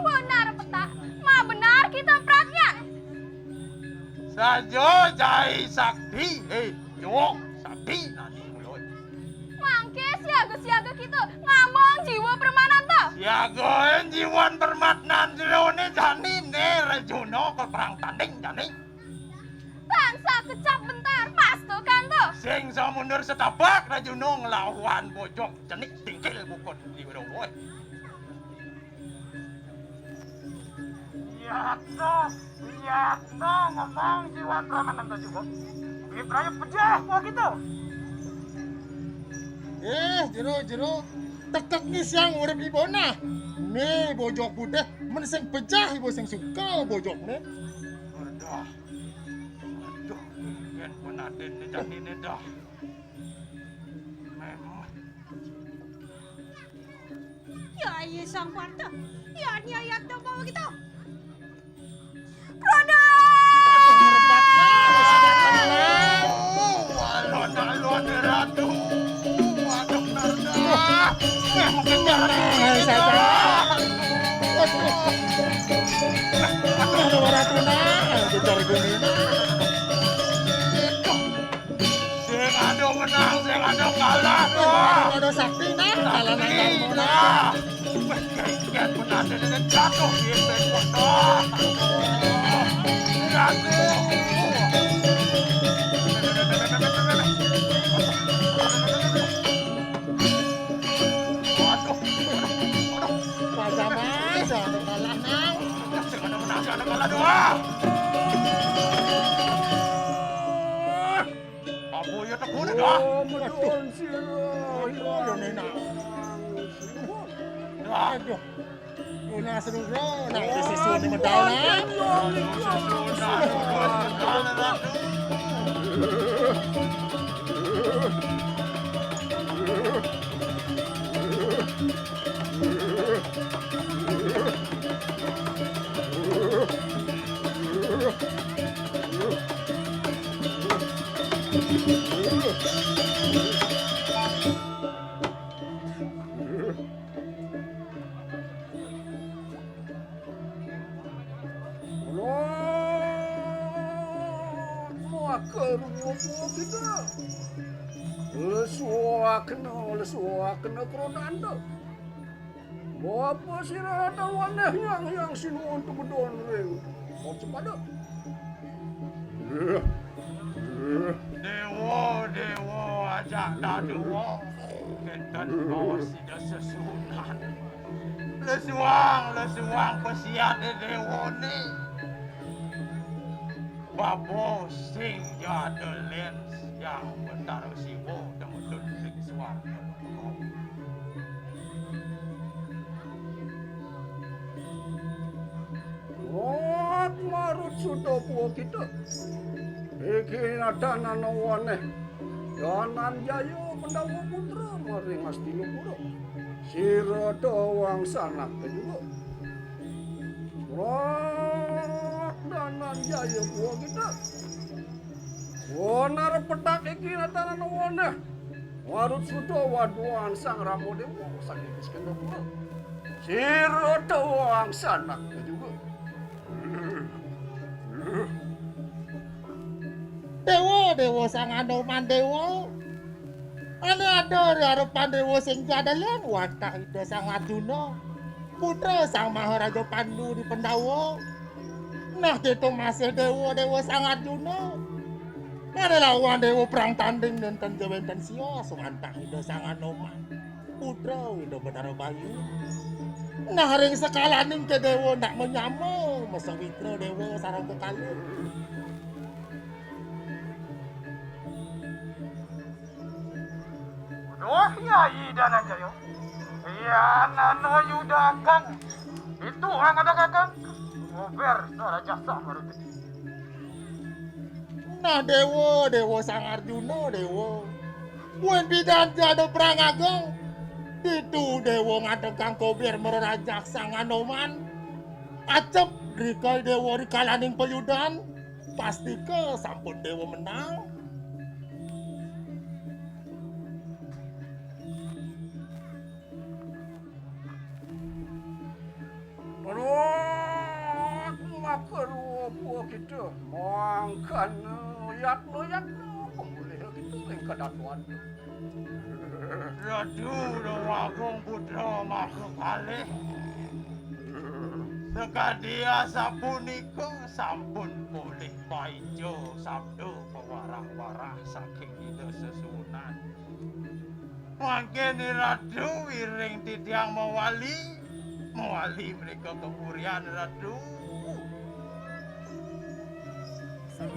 Benar peta. Ma benar kita peratnya. Sajo jai sakti, jo sakti nani mulut. Mangke siaga-siaga kita ngomong jiwa permanan toh. Siagoen jiwan permatnan jerone jani ne rejono ke perang tanding jani. Bangsa kecap bentar, pas tuh kan tuh. Sing sa mundur setapak rejono ngelawan bojok jenik tingkil bukon di woy. Ya toh ngomong jiwan permanan tuh juga. Ibrahim pejah kok gitu. Jero. Tekek ni siang urip ibona. Ni bojok putih men sing pecah ibu sing suka bojok ni. Aduh, kan penaden ni jani ni dah. Memang. Ya iya sang parta. Ya nyayat dah bawa kita. Alon ratu. Waduh narda. Sing ado menang, sing ado kalah. Ada sakti nah, kalah nang Nah, kan penaden ni jatuh di pondok. Ratu. Macam-macam ada kalah nang. Sing ado menang, sing ado kalah doa. Apa ya tak boleh dah? Medun sirah, yo nena. Aduh. Una seru nak sesuatu ni medal nah. Lesuakna keronanda. Bapa sirah ada waneh yang sinuun tu bedon reu. Mau cepada. Dewa ajak dah dewa. Kentan bawa sida sesunan. Lesuang pesiat dewa ni. Babo sing jada lens yang bentar siwo dan menduduk suara. Marut sudah buah kita. Bikin ada nanawaneh. Danan Jayo pendawa putra maring Astino Pura. Sira doang sanak juga. Wah, Danan Jayo buah kita. Wonar petak iki ada nanawaneh. Marut sudah waduan sang Ramo Dewa sakit Astino Pura. Sira doang sanak juga. Dewa sang Anoman Dewa. Ada harapan Dewa sing jadalan watak ida sang Arjuna. Putra sang Maharaja Pandu di Pendawa. Nah kita masih Dewa sang Arjuna. Ada lawan dewa perang tanding dan tanjawan sio sumantang ida sang Anoman. Putra ida Batara Bayu. Nah ring sekalaning ke dewa ndak menyamo masa witra dewa sarang kekalun. Duh Nyai Dananjaya. Ya nano yudakan. Itu ang ada kakang. Ngober sara jasa maruti. Nah dewa sang Arjuna dewa. Wen bidan ada perang agung. Itu dewa ngadegang kober merajak sang Anoman. Acep rikai dewa rikalaning peyudan. Pasti ke sampun dewa menang. Makaru buah kita mangkan yatno pemulih kita lengkap datuan. Radu Agung Putra makhluk kalih. Sekadia sapunika sampun pulih paijo sabdo pewarah-warah saking ida sesunan. Mangkene Radu wiring titiang mewali mereka kepurian Radu. Sang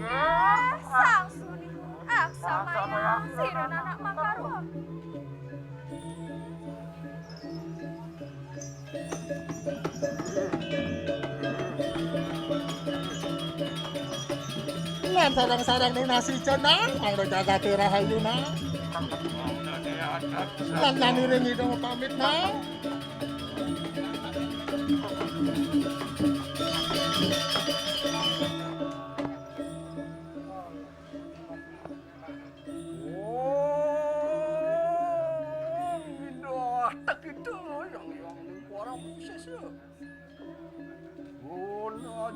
suni aksamaya siron anak Makarwa. Lan sarang-sarang nasi cenang ang jaga tirahayuna. Lan naniring ida pamit na.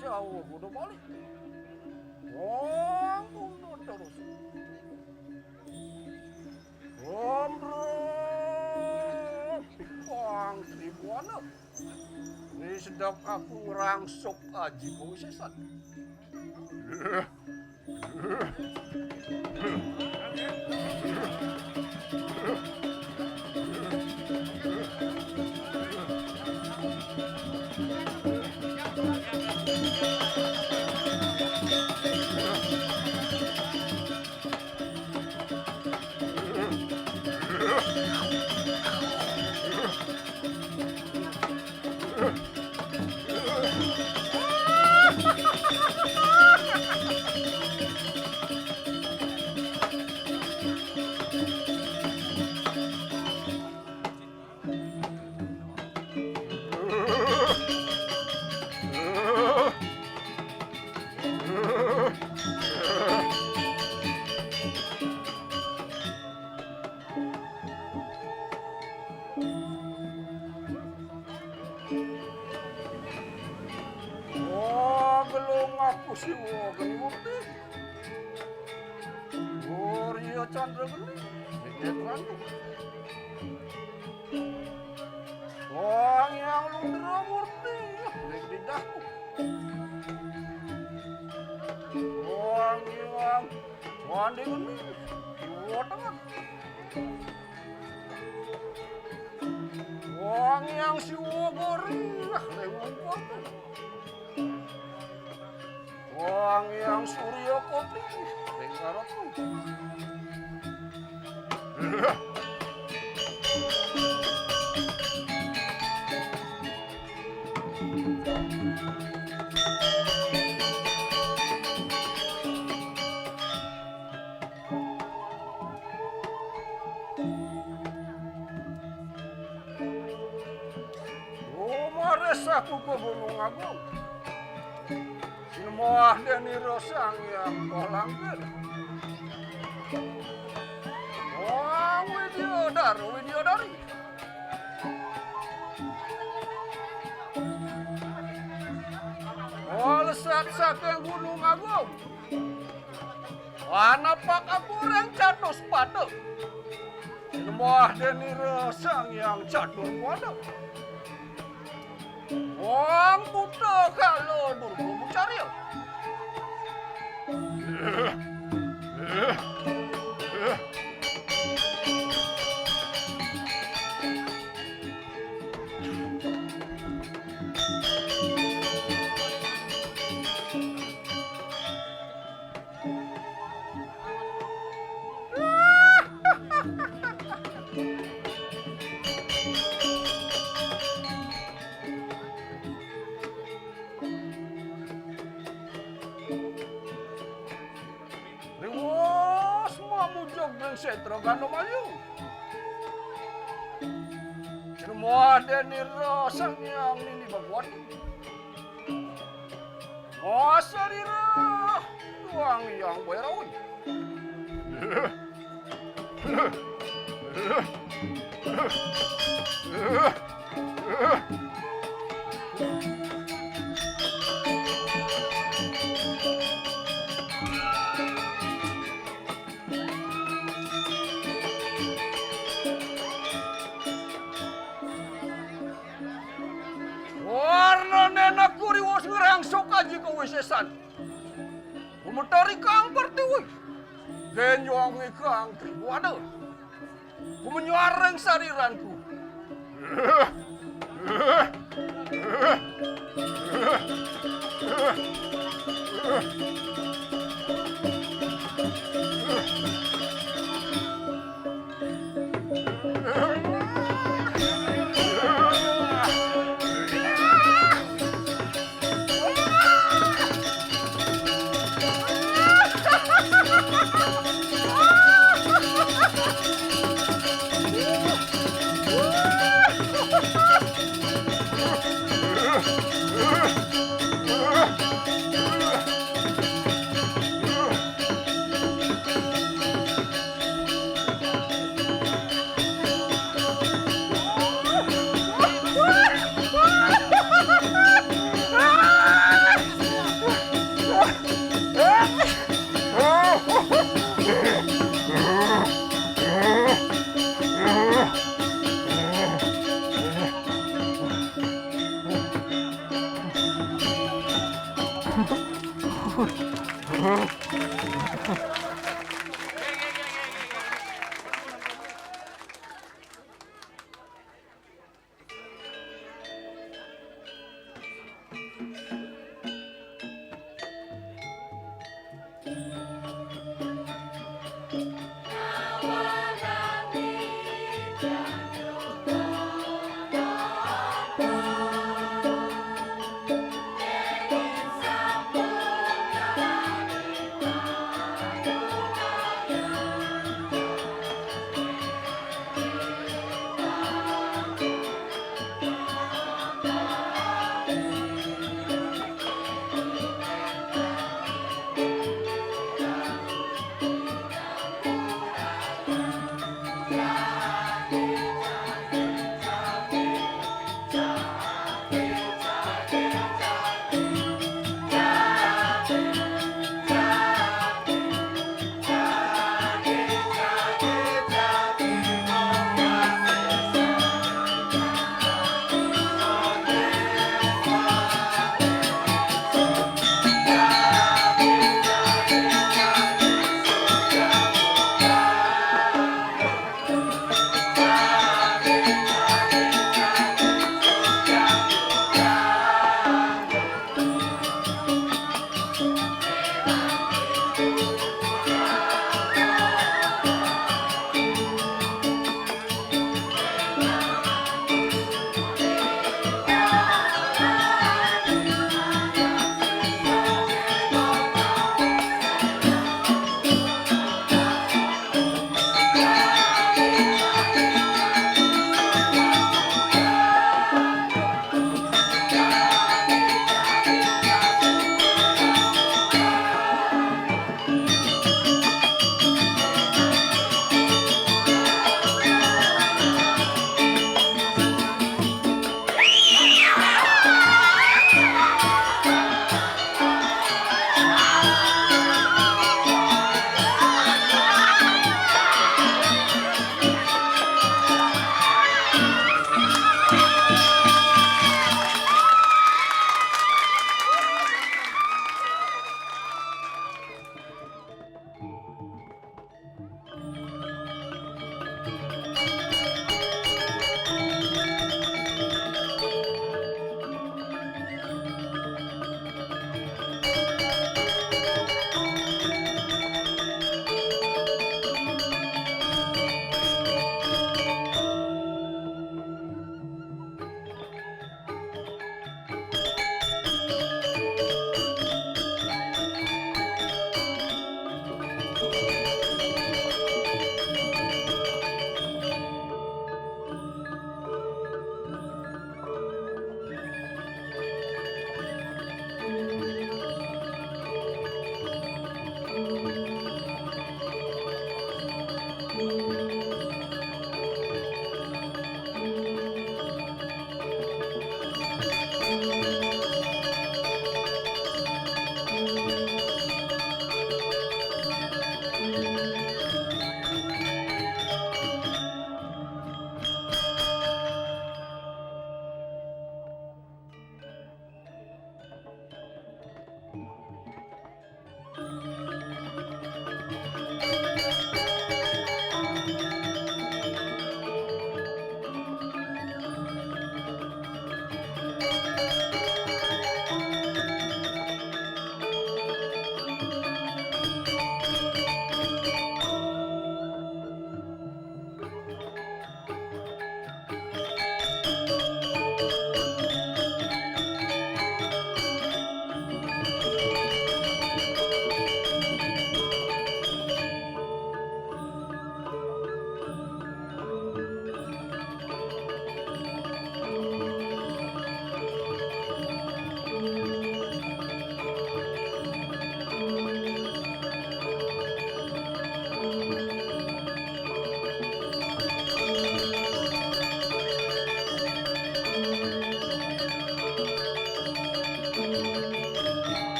Jauh udah balik. Wong udah terus. Pikang Tribuana. Ini sedang aku rangsok aji khususan. Siwa gani murti. Gorya Chandra gani. Netran. Wang yang Lundra murti. Nek didahku. Wang yang Wandi gani. Siwa tangan. Wang yang siwa gori. Lewang kuatan. Wang yang Surya Kopi, Lenggaratu. Maresaku ke Gunung Agung. Semua Deni Rosang yang kolangkan. Wah, Widyodari. Lesat saking Gunung Agung. Anapak aku orang catus pada. Semua Deni Rosang yang catur pada. Wang buta kalau berburu cari. sentro gano mayu. Semua ada ni rasang yang ini baguan. Masa dira tuang yang berawin. Warna nenek kuri was ngerang sok aja ke wisesan. Kumentari kang perti woi. Genyong ikang tribuana. Kumenyuareng sariranku. Huh?